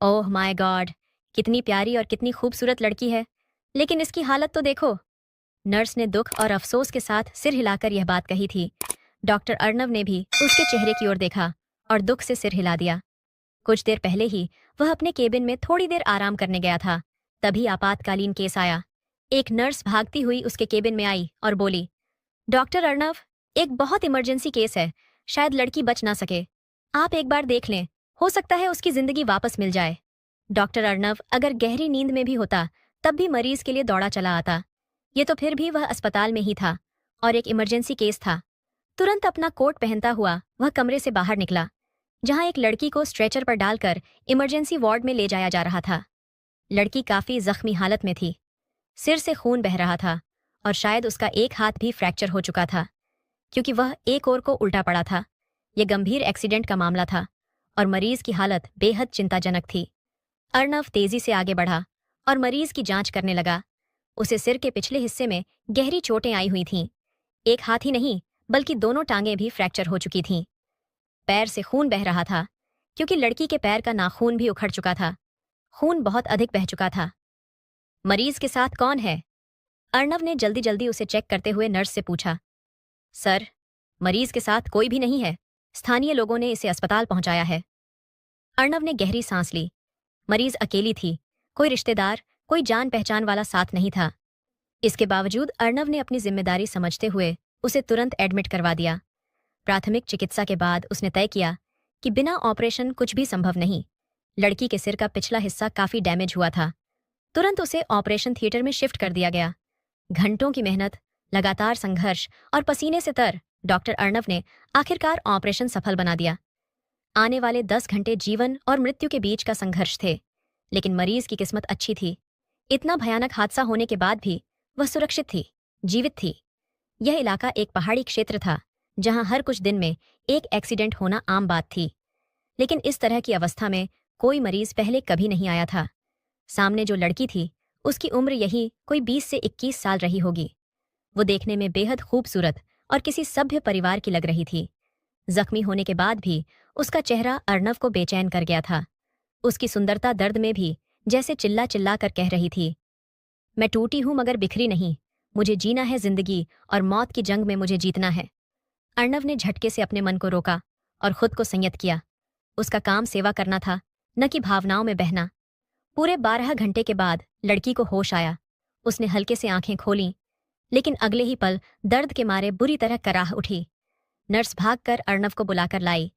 Oh my God! कितनी प्यारी और कितनी खूबसूरत लड़की है, लेकिन इसकी हालत तो देखो। नर्स ने दुख और अफसोस के साथ सिर हिलाकर यह बात कही थी। डॉक्टर अर्णव ने भी उसके चेहरे की ओर देखा और दुख से सिर हिला दिया। कुछ देर पहले ही वह अपने केबिन में थोड़ी देर आराम करने गया था, तभी आपातकालीन केस आया। एक नर्स भागती हुई उसके केबिन में आई और बोली, डॉक्टर अर्णव, एक बहुत इमरजेंसी केस है, शायद लड़की बच ना सके। आप एक बार देख लें, हो सकता है उसकी जिंदगी वापस मिल जाए। डॉक्टर अर्णव अगर गहरी नींद में भी होता तब भी मरीज के लिए दौड़ा चला आता। ये तो फिर भी वह अस्पताल में ही था और एक इमरजेंसी केस था। तुरंत अपना कोट पहनता हुआ वह कमरे से बाहर निकला, जहां एक लड़की को स्ट्रेचर पर डालकर इमरजेंसी वार्ड में ले जाया जा रहा था। लड़की काफी जख्मी हालत में थी, सिर से खून बह रहा था और शायद उसका एक हाथ भी फ्रैक्चर हो चुका था, क्योंकि वह एक ओर को उल्टा पड़ा था। यह गंभीर एक्सीडेंट का मामला था और मरीज की हालत बेहद चिंताजनक थी। अर्णव तेजी से आगे बढ़ा और मरीज की जांच करने लगा। उसे सिर के पिछले हिस्से में गहरी चोटें आई हुई थीं। एक हाथ ही नहीं, बल्कि दोनों टांगें भी फ्रैक्चर हो चुकी थीं। पैर से खून बह रहा था, क्योंकि लड़की के पैर का नाखून भी उखड़ चुका था। खून बहुत अधिक बह चुका था। मरीज के साथ कौन है? अर्णव ने जल्दी जल्दी उसे चेक करते हुए नर्स से पूछा। सर, मरीज के साथ कोई भी नहीं है। स्थानीय लोगों ने इसे अस्पताल पहुंचाया है। अर्णव ने गहरी सांस ली। मरीज अकेली थी, कोई रिश्तेदार, कोई जान पहचान वाला साथ नहीं था। इसके बावजूद अर्णव ने अपनी जिम्मेदारी समझते हुए उसे तुरंत एडमिट करवा दिया। प्राथमिक चिकित्सा के बाद उसने तय किया कि बिना ऑपरेशन कुछ भी संभव नहीं। लड़की के सिर का पिछला हिस्सा काफी डैमेज हुआ था। तुरंत उसे ऑपरेशन थिएटर में शिफ्ट कर दिया गया। घंटों की मेहनत, लगातार संघर्ष और पसीने से तर डॉक्टर अर्णव ने आखिरकार ऑपरेशन सफल बना दिया। आने वाले 10 घंटे जीवन और मृत्यु के बीच का संघर्ष थे, लेकिन मरीज की किस्मत अच्छी थी। इतना भयानक हादसा होने के बाद भी वह सुरक्षित थी, जीवित थी। यह इलाका एक पहाड़ी क्षेत्र था, जहां हर कुछ दिन में एक एक्सीडेंट होना आम बात थी, लेकिन इस तरह की अवस्था में कोई मरीज पहले कभी नहीं आया था। सामने जो लड़की थी, उसकी उम्र यही कोई 20 से 21 साल रही होगी। वो देखने में बेहद खूबसूरत और किसी सभ्य परिवार की लग रही थी। जख्मी होने के बाद भी उसका चेहरा अर्णव को बेचैन कर गया था। उसकी सुंदरता दर्द में भी जैसे चिल्ला चिल्ला कर कह रही थी, मैं टूटी हूं मगर बिखरी नहीं, मुझे जीना है जिंदगी और मौत की जंग में मुझे जीतना है। अर्णव ने झटके से अपने मन को रोका और खुद को संयत किया। उसका काम सेवा करना था, न कि भावनाओं में बहना। पूरे 12 घंटे के बाद लड़की को होश आया। उसने हल्के से आंखें खोलीं, लेकिन अगले ही पल दर्द के मारे बुरी तरह कराह उठी। नर्स भागकर अर्णव को बुलाकर लाई।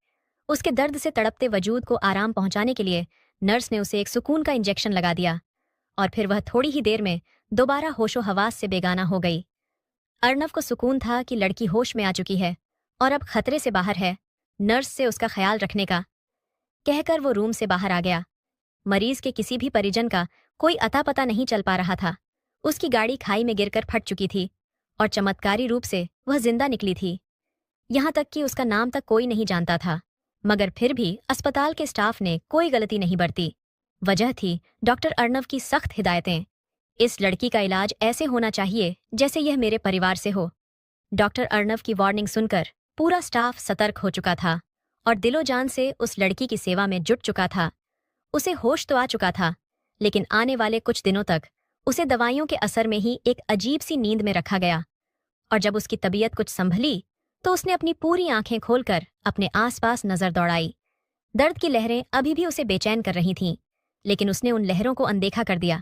उसके दर्द से तड़पते वजूद को आराम पहुंचाने के लिए नर्स ने उसे एक सुकून का इंजेक्शन लगा दिया और फिर वह थोड़ी ही देर में दोबारा होशो हवास से बेगाना हो गई। अर्णव को सुकून था कि लड़की होश में आ चुकी है और अब खतरे से बाहर है। नर्स से उसका ख्याल रखने का कहकर वो रूम से बाहर आ गया। मरीज के किसी भी परिजन का कोई अता पता नहीं चल पा रहा था। उसकी गाड़ी खाई में गिरकर फट चुकी थी और चमत्कारी रूप से वह जिंदा निकली थी। यहां तक कि उसका नाम तक कोई नहीं जानता था, मगर फिर भी अस्पताल के स्टाफ ने कोई गलती नहीं बरती। वजह थी डॉक्टर अर्णव की सख्त हिदायतें। इस लड़की का इलाज ऐसे होना चाहिए जैसे यह मेरे परिवार से हो। डॉक्टर अर्णव की वार्निंग सुनकर पूरा स्टाफ सतर्क हो चुका था और दिलो-जान से उस लड़की की सेवा में जुट चुका था। उसे होश तो आ चुका था, लेकिन आने वाले कुछ दिनों तक उसे दवाइयों के असर में ही एक अजीब सी नींद में रखा गया। और जब उसकी तबीयत कुछ संभली तो उसने अपनी पूरी आंखें खोलकर अपने आसपास नजर दौड़ाई। दर्द की लहरें अभी भी उसे बेचैन कर रही थीं, लेकिन उसने उन लहरों को अनदेखा कर दिया।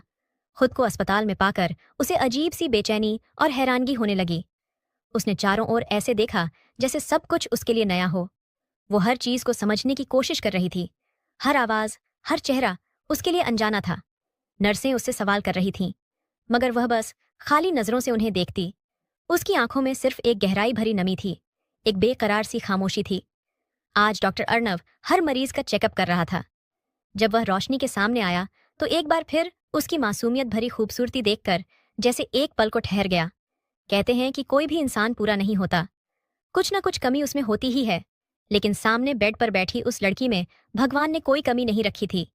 खुद को अस्पताल में पाकर उसे अजीब सी बेचैनी और हैरानगी होने लगी। उसने चारों ओर ऐसे देखा जैसे सब कुछ उसके लिए नया हो। वो हर चीज को समझने की कोशिश कर रही थी। हर आवाज, हर चेहरा उसके लिए अनजाना था। नर्सें उससे सवाल कर रही थीं, मगर वह बस खाली नजरों से उन्हें देखती। उसकी आंखों में सिर्फ एक गहराई भरी नमी थी, एक बेकरार सी खामोशी थी। आज डॉक्टर अर्णव हर मरीज का चेकअप कर रहा था। जब वह रोशनी के सामने आया तो एक बार फिर उसकी मासूमियत भरी खूबसूरती देखकर जैसे एक पल को ठहर गया। कहते हैं कि कोई भी इंसान पूरा नहीं होता, कुछ न कुछ कमी उसमें होती ही है, लेकिन सामने बेड पर बैठी उस लड़की में भगवान ने कोई कमी नहीं रखी थी।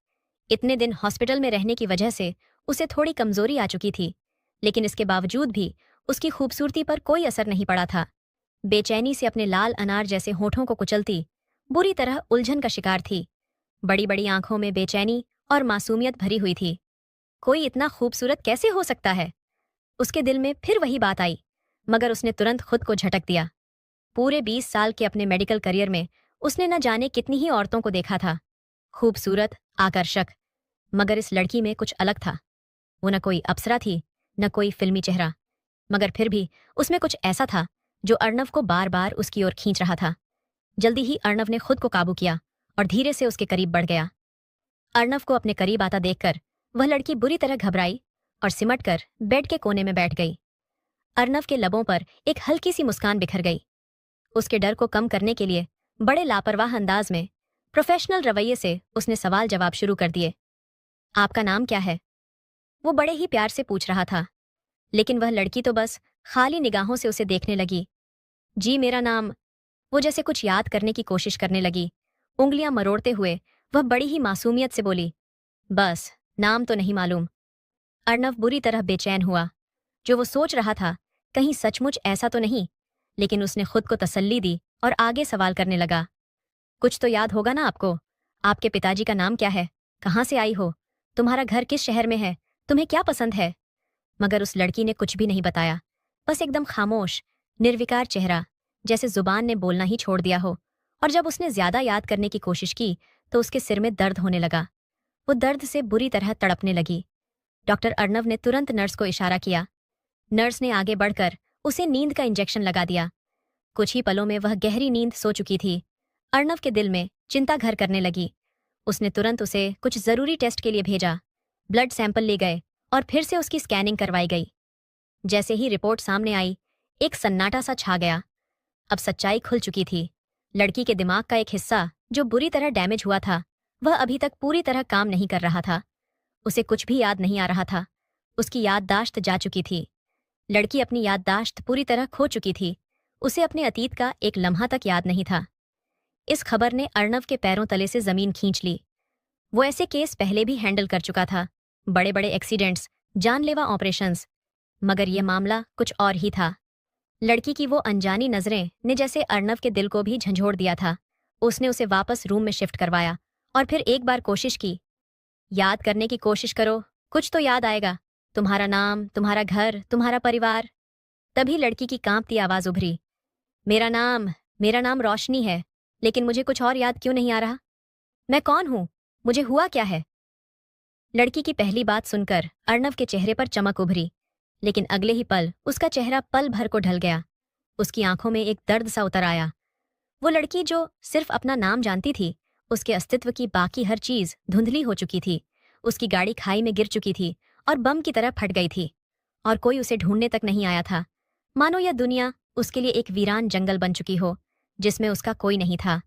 इतने दिन हॉस्पिटल में रहने की वजह से उसे थोड़ी कमजोरी आ चुकी थी, लेकिन इसके बावजूद भी उसकी खूबसूरती पर कोई असर नहीं पड़ा था। बेचैनी से अपने लाल अनार जैसे होठों को कुचलती, बुरी तरह उलझन का शिकार थी। बड़ी बड़ी आंखों में बेचैनी और मासूमियत भरी हुई थी। कोई इतना खूबसूरत कैसे हो सकता है? उसके दिल में फिर वही बात आई, मगर उसने तुरंत खुद को झटक दिया। पूरे 20 साल के अपने मेडिकल करियर में उसने न जाने कितनी ही औरतों को देखा था, खूबसूरत, आकर्षक, मगर इस लड़की में कुछ अलग था। वो न कोई अप्सरा थी, न कोई फिल्मी चेहरा, मगर फिर भी उसमें कुछ ऐसा था जो अर्णव को बार बार उसकी ओर खींच रहा था। जल्दी ही अर्णव ने खुद को काबू किया और धीरे से उसके करीब बढ़ गया। अर्णव को अपने करीब आता देखकर वह लड़की बुरी तरह घबराई और सिमटकर बेड के कोने में बैठ गई। अर्णव के लबों पर एक हल्की सी मुस्कान बिखर गई। उसके डर को कम करने के लिए बड़े लापरवाह अंदाज में, प्रोफेशनल रवैये से उसने सवाल जवाब शुरू कर दिए। आपका नाम क्या है? वो बड़े ही प्यार से पूछ रहा था, लेकिन वह लड़की तो बस खाली निगाहों से उसे देखने लगी। जी मेरा नाम। वो जैसे कुछ याद करने की कोशिश करने लगी। उंगलियां मरोड़ते हुए वह बड़ी ही मासूमियत से बोली, बस नाम तो नहीं मालूम। अर्णव बुरी तरह बेचैन हुआ। जो वो सोच रहा था कहीं सचमुच ऐसा तो नहीं, लेकिन उसने खुद को तसल्ली दी और आगे सवाल करने लगा। कुछ तो याद होगा ना आपको? आपके पिताजी का नाम क्या है? कहाँ से आई हो? तुम्हारा घर किस शहर में है? तुम्हें क्या पसंद है? मगर उस लड़की ने कुछ भी नहीं बताया। बस एकदम खामोश, निर्विकार चेहरा, जैसे जुबान ने बोलना ही छोड़ दिया हो। और जब उसने ज्यादा याद करने की कोशिश की तो उसके सिर में दर्द होने लगा। वो दर्द से बुरी तरह तड़पने लगी। डॉक्टर अर्णव ने तुरंत नर्स को इशारा किया। नर्स ने आगे बढ़कर उसे नींद का इंजेक्शन लगा दिया। कुछ ही पलों में वह गहरी नींद सो चुकी थी। अर्णव के दिल में चिंता घर करने लगी। उसने तुरंत उसे कुछ जरूरी टेस्ट के लिए भेजा। ब्लड सैंपल ले गए और फिर से उसकी स्कैनिंग करवाई गई। जैसे ही रिपोर्ट सामने आई, एक सन्नाटा सा छा गया। अब सच्चाई खुल चुकी थी। लड़की के दिमाग का एक हिस्सा जो बुरी तरह डैमेज हुआ था, वह अभी तक पूरी तरह काम नहीं कर रहा था। उसे कुछ भी याद नहीं आ रहा था। उसकी याददाश्त जा चुकी थी। लड़की अपनी याददाश्त पूरी तरह खो चुकी थी। उसे अपने अतीत का एक लम्हा तक याद नहीं था। इस खबर ने अर्णव के पैरों तले से जमीन खींच ली। वो ऐसे केस पहले भी हैंडल कर चुका था, बड़े बड़े एक्सीडेंट्स, जानलेवा ऑपरेशंस, मगर यह मामला कुछ और ही था। लड़की की वो अनजानी नजरें ने जैसे अर्णव के दिल को भी झंझोड़ दिया था। उसने उसे वापस रूम में शिफ्ट करवाया और फिर एक बार कोशिश की। याद करने की कोशिश करो, कुछ तो याद आएगा। तुम्हारा नाम, तुम्हारा घर, तुम्हारा परिवार। तभी लड़की की कांपती आवाज उभरी। मेरा नाम रोशनी है, लेकिन मुझे कुछ और याद क्यों नहीं आ रहा? मैं कौन हूं? मुझे हुआ क्या है? लड़की की पहली बात सुनकर अर्णव के चेहरे पर चमक उभरी, लेकिन अगले ही पल उसका चेहरा पल भर को ढल गया। उसकी आंखों में एक दर्द सा उतर आया। वो लड़की जो सिर्फ अपना नाम जानती थी, उसके अस्तित्व की बाकी हर चीज धुंधली हो चुकी थी। उसकी गाड़ी खाई में गिर चुकी थी और बम की तरह फट गई थी, और कोई उसे ढूंढने तक नहीं आया था। मानो यह दुनिया उसके लिए एक वीरान जंगल बन चुकी हो, जिसमें उसका कोई नहीं था।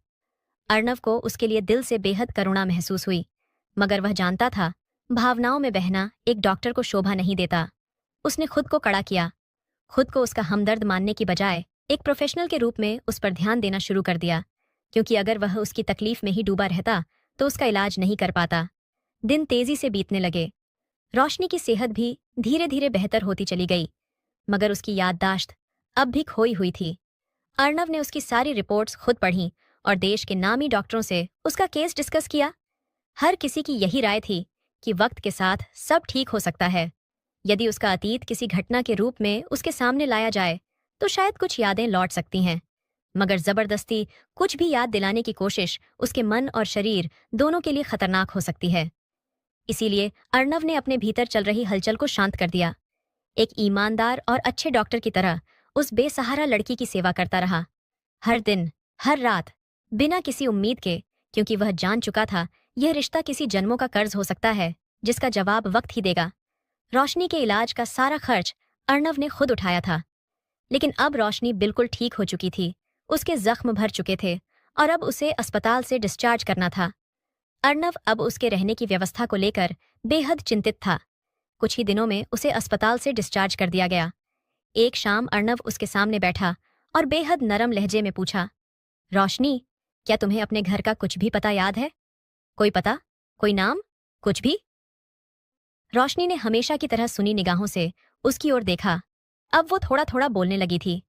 अर्णव को उसके लिए दिल से बेहद करुणा महसूस हुई, मगर वह जानता था भावनाओं में बहना एक डॉक्टर को शोभा नहीं देता। उसने खुद को कड़ा किया। खुद को उसका हमदर्द मानने की बजाय एक प्रोफेशनल के रूप में उस पर ध्यान देना शुरू कर दिया, क्योंकि अगर वह उसकी तकलीफ में ही डूबा रहता तो उसका इलाज नहीं कर पाता। दिन तेजी से बीतने लगे। रोशनी की सेहत भी धीरे धीरे बेहतर होती चली गई, मगर उसकी याददाश्त अब भी खोई हुई थी। अर्णव ने उसकी सारी रिपोर्ट्स खुद पढ़ीं और देश के नामी डॉक्टरों से उसका केस डिस्कस किया। हर किसी की यही राय थी कि वक्त के साथ सब ठीक हो सकता है। यदि उसका अतीत किसी घटना के रूप में उसके सामने लाया जाए तो शायद कुछ यादें लौट सकती हैं, मगर जबरदस्ती कुछ भी याद दिलाने की कोशिश उसके मन और शरीर दोनों के लिए खतरनाक हो सकती है। इसीलिए अर्णव ने अपने भीतर चल रही हलचल को शांत कर दिया। एक ईमानदार और अच्छे डॉक्टर की तरह उस बेसहारा लड़की की सेवा करता रहा, हर दिन, हर रात, बिना किसी उम्मीद के, क्योंकि वह जान चुका था यह रिश्ता किसी जन्मों का कर्ज हो सकता है जिसका जवाब वक्त ही देगा। रोशनी के इलाज का सारा खर्च अर्णव ने खुद उठाया था, लेकिन अब रोशनी बिल्कुल ठीक हो चुकी थी। उसके जख्म भर चुके थे और अब उसे अस्पताल से डिस्चार्ज करना था। अर्णव अब उसके रहने की व्यवस्था को लेकर बेहद चिंतित था। कुछ ही दिनों में उसे अस्पताल से डिस्चार्ज कर दिया गया। एक शाम अर्णव उसके सामने बैठा और बेहद नरम लहजे में पूछा, रोशनी, क्या तुम्हें अपने घर का कुछ भी पता याद है? कोई पता, कोई नाम, कुछ भी? रोशनी ने हमेशा की तरह सुनी निगाहों से उसकी ओर देखा। अब वो थोड़ा थोड़ा बोलने लगी थी,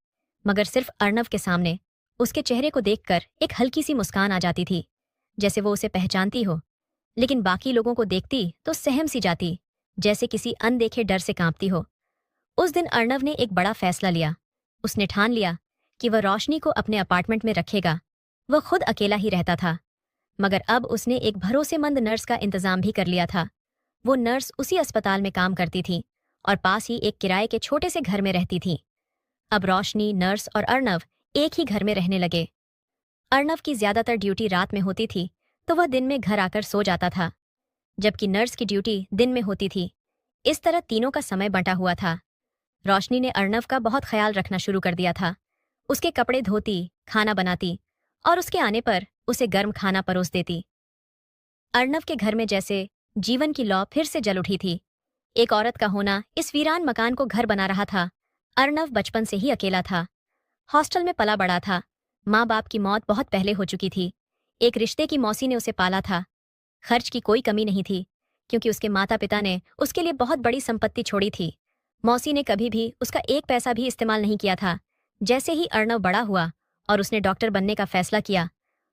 मगर सिर्फ अर्णव के सामने। उसके चेहरे को देखकर एक हल्की सी मुस्कान आ जाती थी, जैसे वो उसे पहचानती हो। लेकिन बाकी लोगों को देखती तो सहम सी जाती, जैसे किसी अनदेखे डर से कांपती हो। उस दिन अर्णव ने एक बड़ा फैसला लिया। उसने ठान लिया कि वह रोशनी को अपने अपार्टमेंट में रखेगा। वह खुद अकेला ही रहता था, मगर अब उसने एक भरोसेमंद नर्स का इंतजाम भी कर लिया था। वो नर्स उसी अस्पताल में काम करती थी और पास ही एक किराए के छोटे से घर में रहती थी। अब रोशनी, नर्स और अर्णव एक ही घर में रहने लगे। अर्णव की ज्यादातर ड्यूटी रात में होती थी, तो वह दिन में घर आकर सो जाता था, जबकि नर्स की ड्यूटी दिन में होती थी। इस तरह तीनों का समय बंटा हुआ था। रोशनी ने अर्णव का बहुत ख्याल रखना शुरू कर दिया था। उसके कपड़े धोती, खाना बनाती और उसके आने पर उसे गर्म खाना परोस देती। अर्णव के घर में जैसे जीवन की लौ फिर से जल उठी थी। एक औरत का होना इस वीरान मकान को घर बना रहा था। अर्णव बचपन से ही अकेला था। हॉस्टल में पला बड़ा था। माँ बाप की मौत बहुत पहले हो चुकी थी। एक रिश्ते की मौसी ने उसे पाला था। खर्च की कोई कमी नहीं थी, क्योंकि उसके माता पिता ने उसके लिए बहुत बड़ी संपत्ति छोड़ी थी। मौसी ने कभी भी उसका एक पैसा भी इस्तेमाल नहीं किया था। जैसे ही अर्णव बड़ा हुआ और उसने डॉक्टर बनने का फैसला किया,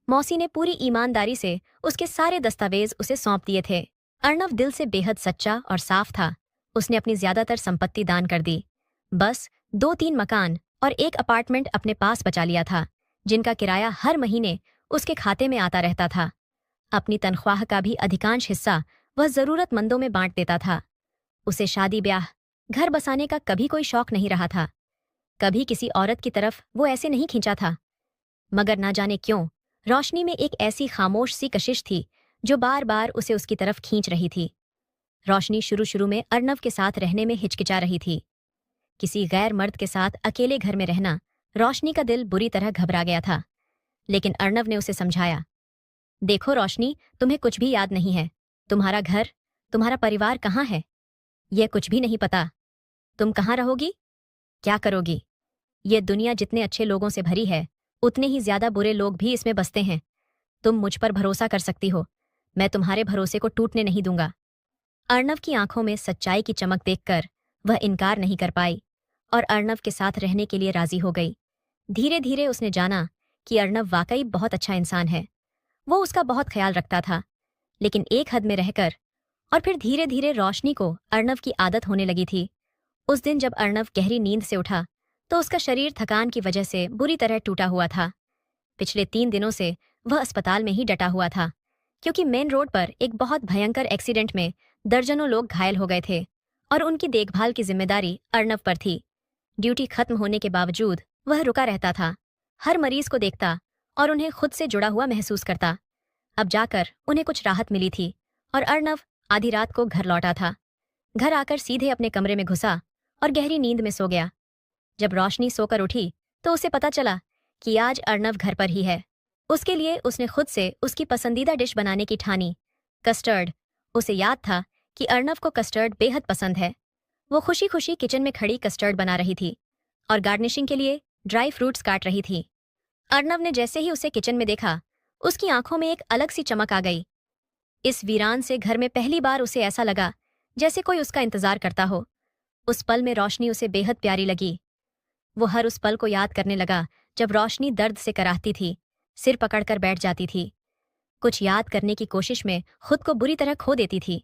मौसी ने पूरी ईमानदारी से उसके सारे दस्तावेज उसे सौंप दिए थे। अर्णव दिल से बेहद सच्चा और साफ था। उसने अपनी ज्यादातर संपत्ति दान कर दी। बस 2-3 मकान और एक अपार्टमेंट अपने पास बचा लिया था, जिनका किराया हर महीने उसके खाते में आता रहता था। अपनी तनख्वाह का भी अधिकांश हिस्सा वह जरूरतमंदों में बांट देता था। उसे शादी ब्याह, घर बसाने का कभी कोई शौक नहीं रहा था। कभी किसी औरत की तरफ वो ऐसे नहीं खींचा था। मगर ना जाने क्यों रोशनी में एक ऐसी खामोश सी कशिश थी जो बार बार उसे उसकी तरफ खींच रही थी। रोशनी शुरू शुरू में अर्णव के साथ रहने में हिचकिचा रही थी। किसी गैर मर्द के साथ अकेले घर में रहना रोशनी का दिल बुरी तरह घबरा गया था। लेकिन अर्णव ने उसे समझाया, देखो रोशनी, तुम्हें कुछ भी याद नहीं है। तुम्हारा घर, तुम्हारा परिवार कहाँ है, यह कुछ भी नहीं पता। तुम कहाँ रहोगी, क्या करोगी? ये दुनिया जितने अच्छे लोगों से भरी है, उतने ही ज्यादा बुरे लोग भी इसमें बसते हैं। तुम मुझ पर भरोसा कर सकती हो। मैं तुम्हारे भरोसे को टूटने नहीं दूंगा। अर्णव की आंखों में सच्चाई की चमक देखकर वह इनकार नहीं कर पाई और अर्णव के साथ रहने के लिए राजी हो गई। धीरे धीरे उसने जाना कि अर्णव वाकई बहुत अच्छा इंसान है। वो उसका बहुत ख्याल रखता था, लेकिन एक हद में रहकर। और फिर धीरे धीरे रोशनी को अर्णव की आदत होने लगी थी। उस दिन जब अर्णव गहरी नींद से उठा तो उसका शरीर थकान की वजह से बुरी तरह टूटा हुआ था। पिछले 3 दिनों से वह अस्पताल में ही डटा हुआ था, क्योंकि मेन रोड पर एक बहुत भयंकर एक्सीडेंट में दर्जनों लोग घायल हो गए थे और उनकी देखभाल की जिम्मेदारी अर्णव पर थी। ड्यूटी खत्म होने के बावजूद वह रुका रहता था, हर मरीज को देखता और उन्हें खुद से जुड़ा हुआ महसूस करता। अब जाकर उन्हें कुछ राहत मिली थी और अर्णव आधी रात को घर लौटा था। घर आकर सीधे अपने कमरे में घुसा और गहरी नींद में सो गया। जब रोशनी सोकर उठी तो उसे पता चला कि आज अर्णव घर पर ही है। उसके लिए उसने खुद से उसकी पसंदीदा डिश बनाने की ठानी, कस्टर्ड। उसे याद था कि अर्णव को कस्टर्ड बेहद पसंद है। वो खुशी खुशी किचन में खड़ी कस्टर्ड बना रही थी और गार्निशिंग के लिए ड्राई फ्रूट्स काट रही थी। अर्णव ने जैसे ही उसे किचन में देखा, उसकी आंखों में एक अलग सी चमक आ गई। इस वीरान से घर में पहली बार उसे ऐसा लगा जैसे कोई उसका इंतजार करता हो। उस पल में रोशनी उसे बेहद प्यारी लगी। वो हर उस पल को याद करने लगा जब रोशनी दर्द से कराहती थी, सिर पकड़कर बैठ जाती थी, कुछ याद करने की कोशिश में खुद को बुरी तरह खो देती थी।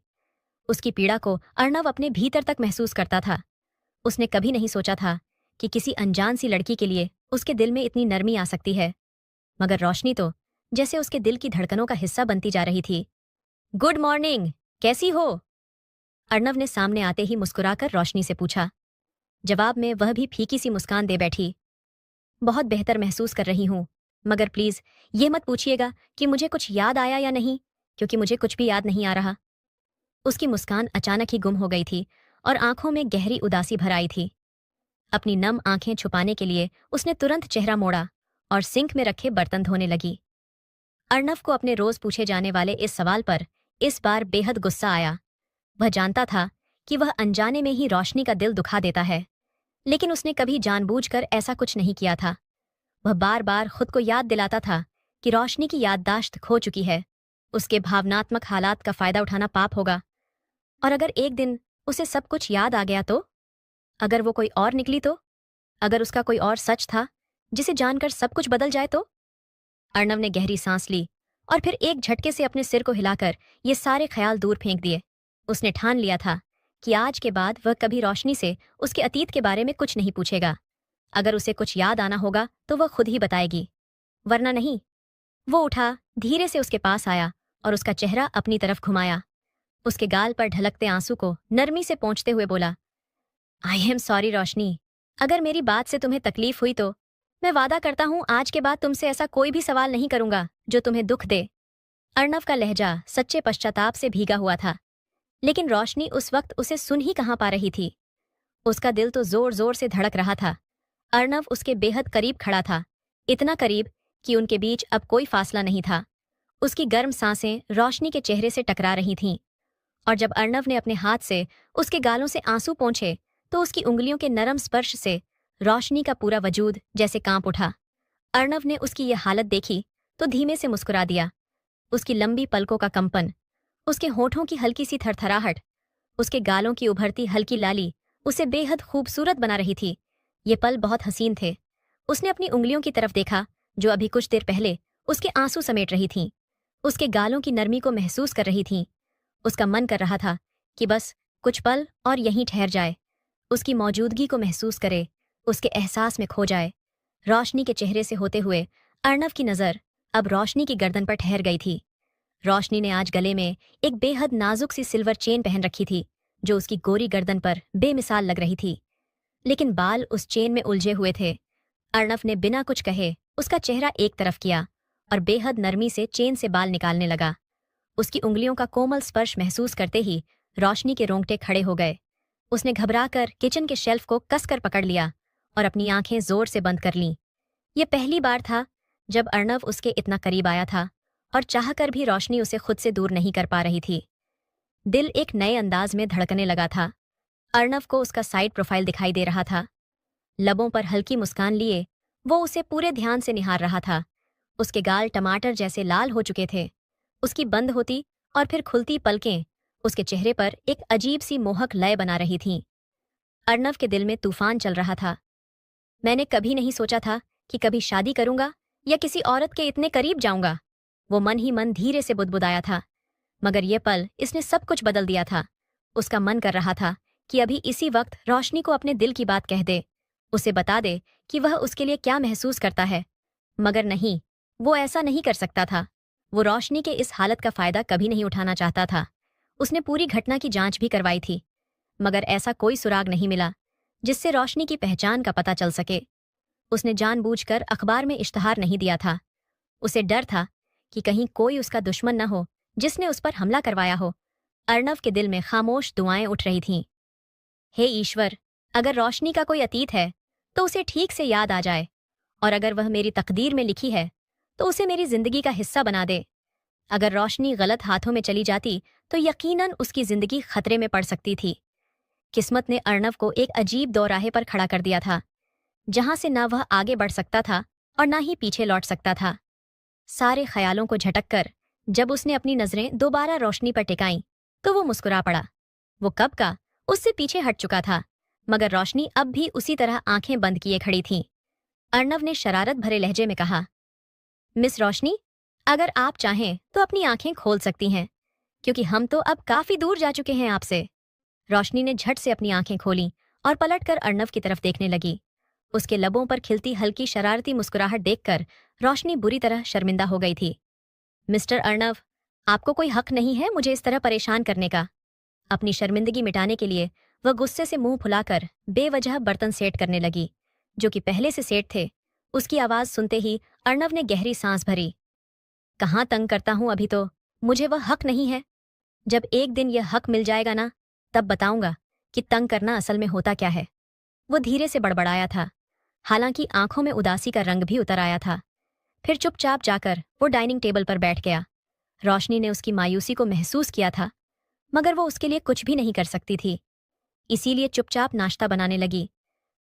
उसकी पीड़ा को अर्णव अपने भीतर तक महसूस करता था। उसने कभी नहीं सोचा था कि किसी अनजान सी लड़की के लिए उसके दिल में इतनी नरमी आ सकती है। मगर रोशनी तो जैसे उसके दिल की धड़कनों का हिस्सा बनती जा रही थी। गुड मॉर्निंग, कैसी हो? अर्णव ने सामने आते ही मुस्कुराकर रोशनी से पूछा। जवाब में वह भी फीकी सी मुस्कान दे बैठी। बहुत बेहतर महसूस कर रही हूं, मगर प्लीज ये मत पूछिएगा कि मुझे कुछ याद आया या नहीं, क्योंकि मुझे कुछ भी याद नहीं आ रहा। उसकी मुस्कान अचानक ही गुम हो गई थी और आंखों में गहरी उदासी भर आई थी। अपनी नम आंखें छुपाने के लिए उसने तुरंत चेहरा मोड़ा और सिंक में रखे बर्तन धोने लगी। अर्णव को अपने रोज पूछे जाने वाले इस सवाल पर इस बार बेहद गुस्सा आया। वह जानता था कि वह अनजाने में ही रोशनी का दिल दुखा देता है, लेकिन उसने कभी जानबूझकर ऐसा कुछ नहीं किया था। वह बार बार खुद को याद दिलाता था कि रोशनी की याददाश्त खो चुकी है। उसके भावनात्मक हालात का फायदा उठाना पाप होगा। और अगर एक दिन उसे सब कुछ याद आ गया तो? अगर वो कोई और निकली तो? अगर उसका कोई और सच था जिसे जानकर सब कुछ बदल जाए तो? अर्णव ने गहरी सांस ली और फिर एक झटके से अपने सिर को हिलाकर ये सारे ख्याल दूर फेंक दिए। उसने ठान लिया था कि आज के बाद वह कभी रोशनी से उसके अतीत के बारे में कुछ नहीं पूछेगा। अगर उसे कुछ याद आना होगा तो वह खुद ही बताएगी, वरना नहीं। वो उठा, धीरे से उसके पास आया और उसका चेहरा अपनी तरफ घुमाया। उसके गाल पर ढलकते आंसू को नरमी से पोंछते हुए बोला, आई एम सॉरी रोशनी, अगर मेरी बात से तुम्हें तकलीफ हुई तो मैं वादा करता हूं आज के बाद तुमसे ऐसा कोई भी सवाल नहीं करूंगा जो तुम्हें दुख दे। अर्णव का लहजा सच्चे पश्चाताप से भीगा हुआ था, लेकिन रोशनी उस वक्त उसे सुन ही कहाँ पा रही थी। उसका दिल तो जोर जोर से धड़क रहा था। अर्णव उसके बेहद करीब खड़ा था, इतना करीब कि उनके बीच अब कोई फासला नहीं था। उसकी गर्म सांसें रोशनी के चेहरे से टकरा रही थीं, और जब अर्णव ने अपने हाथ से उसके गालों से आंसू पोंछे तो उसकी उंगलियों के नरम स्पर्श से रोशनी का पूरा वजूद जैसे कांप उठा। अर्णव ने उसकी ये हालत देखी तो धीमे से मुस्कुरा दिया। उसकी लंबी पलकों का कंपन, उसके होठों की हल्की सी थरथराहट, उसके गालों की उभरती हल्की लाली उसे बेहद खूबसूरत बना रही थी। ये पल बहुत हसीन थे। उसने अपनी उंगलियों की तरफ देखा जो अभी कुछ देर पहले उसके आंसू समेट रही थीं, उसके गालों की नरमी को महसूस कर रही थीं। उसका मन कर रहा था कि बस कुछ पल और यहीं ठहर जाए, उसकी मौजूदगी को महसूस करे, उसके एहसास में खो जाए। रोशनी के चेहरे से होते हुए अर्णव की नज़र अब रोशनी की गर्दन पर ठहर गई थी। रोशनी ने आज गले में एक बेहद नाजुक सी सिल्वर चेन पहन रखी थी जो उसकी गोरी गर्दन पर बेमिसाल लग रही थी, लेकिन बाल उस चेन में उलझे हुए थे। अर्णव ने बिना कुछ कहे उसका चेहरा एक तरफ किया और बेहद नरमी से चेन से बाल निकालने लगा। उसकी उंगलियों का कोमल स्पर्श महसूस करते ही रोशनी के रोंगटे खड़े हो गए। उसने घबराकर किचन के शेल्फ को कसकर पकड़ लिया और अपनी आंखें जोर से बंद कर लीं। ये पहली बार था जब अर्णव उसके इतना करीब आया था और चाहकर भी रोशनी उसे खुद से दूर नहीं कर पा रही थी। दिल एक नए अंदाज में धड़कने लगा था। अर्णव को उसका साइड प्रोफाइल दिखाई दे रहा था। लबों पर हल्की मुस्कान लिए वो उसे पूरे ध्यान से निहार रहा था। उसके गाल टमाटर जैसे लाल हो चुके थे। उसकी बंद होती और फिर खुलती पलकें उसके चेहरे पर एक अजीब सी मोहक लय बना रही थीं। अर्णव के दिल में तूफान चल रहा था। मैंने कभी नहीं सोचा था कि कभी शादी करूंगा या किसी औरत के इतने करीब जाऊंगा, वो मन ही मन धीरे से बुदबुदाया था। मगर ये पल इसने सब कुछ बदल दिया था। उसका मन कर रहा था कि अभी इसी वक्त रोशनी को अपने दिल की बात कह दे, उसे बता दे कि वह उसके लिए क्या महसूस करता है। मगर नहीं, वो ऐसा नहीं कर सकता था। वो रोशनी के इस हालत का फायदा कभी नहीं उठाना चाहता था। उसने पूरी घटना की जांच भी करवाई थी, मगर ऐसा कोई सुराग नहीं मिला जिससे रोशनी की पहचान का पता चल सके। उसने जानबूझकर अखबार में इश्तहार नहीं दिया था। उसे डर था कि कहीं कोई उसका दुश्मन न हो जिसने उस पर हमला करवाया हो। अर्णव के दिल में खामोश दुआएं उठ रही थीं। हे ईश्वर, अगर रोशनी का कोई अतीत है तो उसे ठीक से याद आ जाए, और अगर वह मेरी तकदीर में लिखी है तो उसे मेरी जिंदगी का हिस्सा बना दे। अगर रोशनी गलत हाथों में चली जाती तो यकीनन उसकी जिंदगी खतरे में पड़ सकती थी। किस्मत ने अर्णव को एक अजीब दौराहे पर खड़ा कर दिया था, जहां से ना वह आगे बढ़ सकता था और ना ही पीछे लौट सकता था। सारे ख्यालों को झटक कर जब उसने अपनी नजरें दोबारा रोशनी पर टिकाईं तो वो मुस्कुरा पड़ा। वो कब का उससे पीछे हट चुका था, मगर रोशनी अब भी उसी तरह आंखें बंद किए खड़ी थीं। अर्णव ने शरारत भरे लहजे में कहा, मिस रोशनी, अगर आप चाहें तो अपनी आंखें खोल सकती हैं, क्योंकि हम तो अब काफी दूर जा चुके हैं आपसे। रोशनी ने झट से अपनी आंखें खोलीं और पलटकर अर्णव की तरफ देखने लगी। उसके लबों पर खिलती हल्की शरारती मुस्कुराहट देखकर रोशनी बुरी तरह शर्मिंदा हो गई थी। मिस्टर अर्णव, आपको कोई हक नहीं है मुझे इस तरह परेशान करने का। अपनी शर्मिंदगी मिटाने के लिए वह गुस्से से मुंह फुलाकर बेवजह बर्तन सेट करने लगी, जो कि पहले से सेट थे। उसकी आवाज सुनते ही अर्णव ने गहरी सांस भरी। कहाँ तंग करता हूं, अभी तो मुझे वह हक नहीं है। जब एक दिन यह हक मिल जाएगा ना, तब बताऊंगा कि तंग करना असल में होता क्या है। वो धीरे से बड़बड़ाया था, हालांकि आंखों में उदासी का रंग भी उतर आया था। फिर चुपचाप जाकर वो डाइनिंग टेबल पर बैठ गया। रोशनी ने उसकी मायूसी को महसूस किया था, मगर वो उसके लिए कुछ भी नहीं कर सकती थी, इसीलिए चुपचाप नाश्ता बनाने लगी।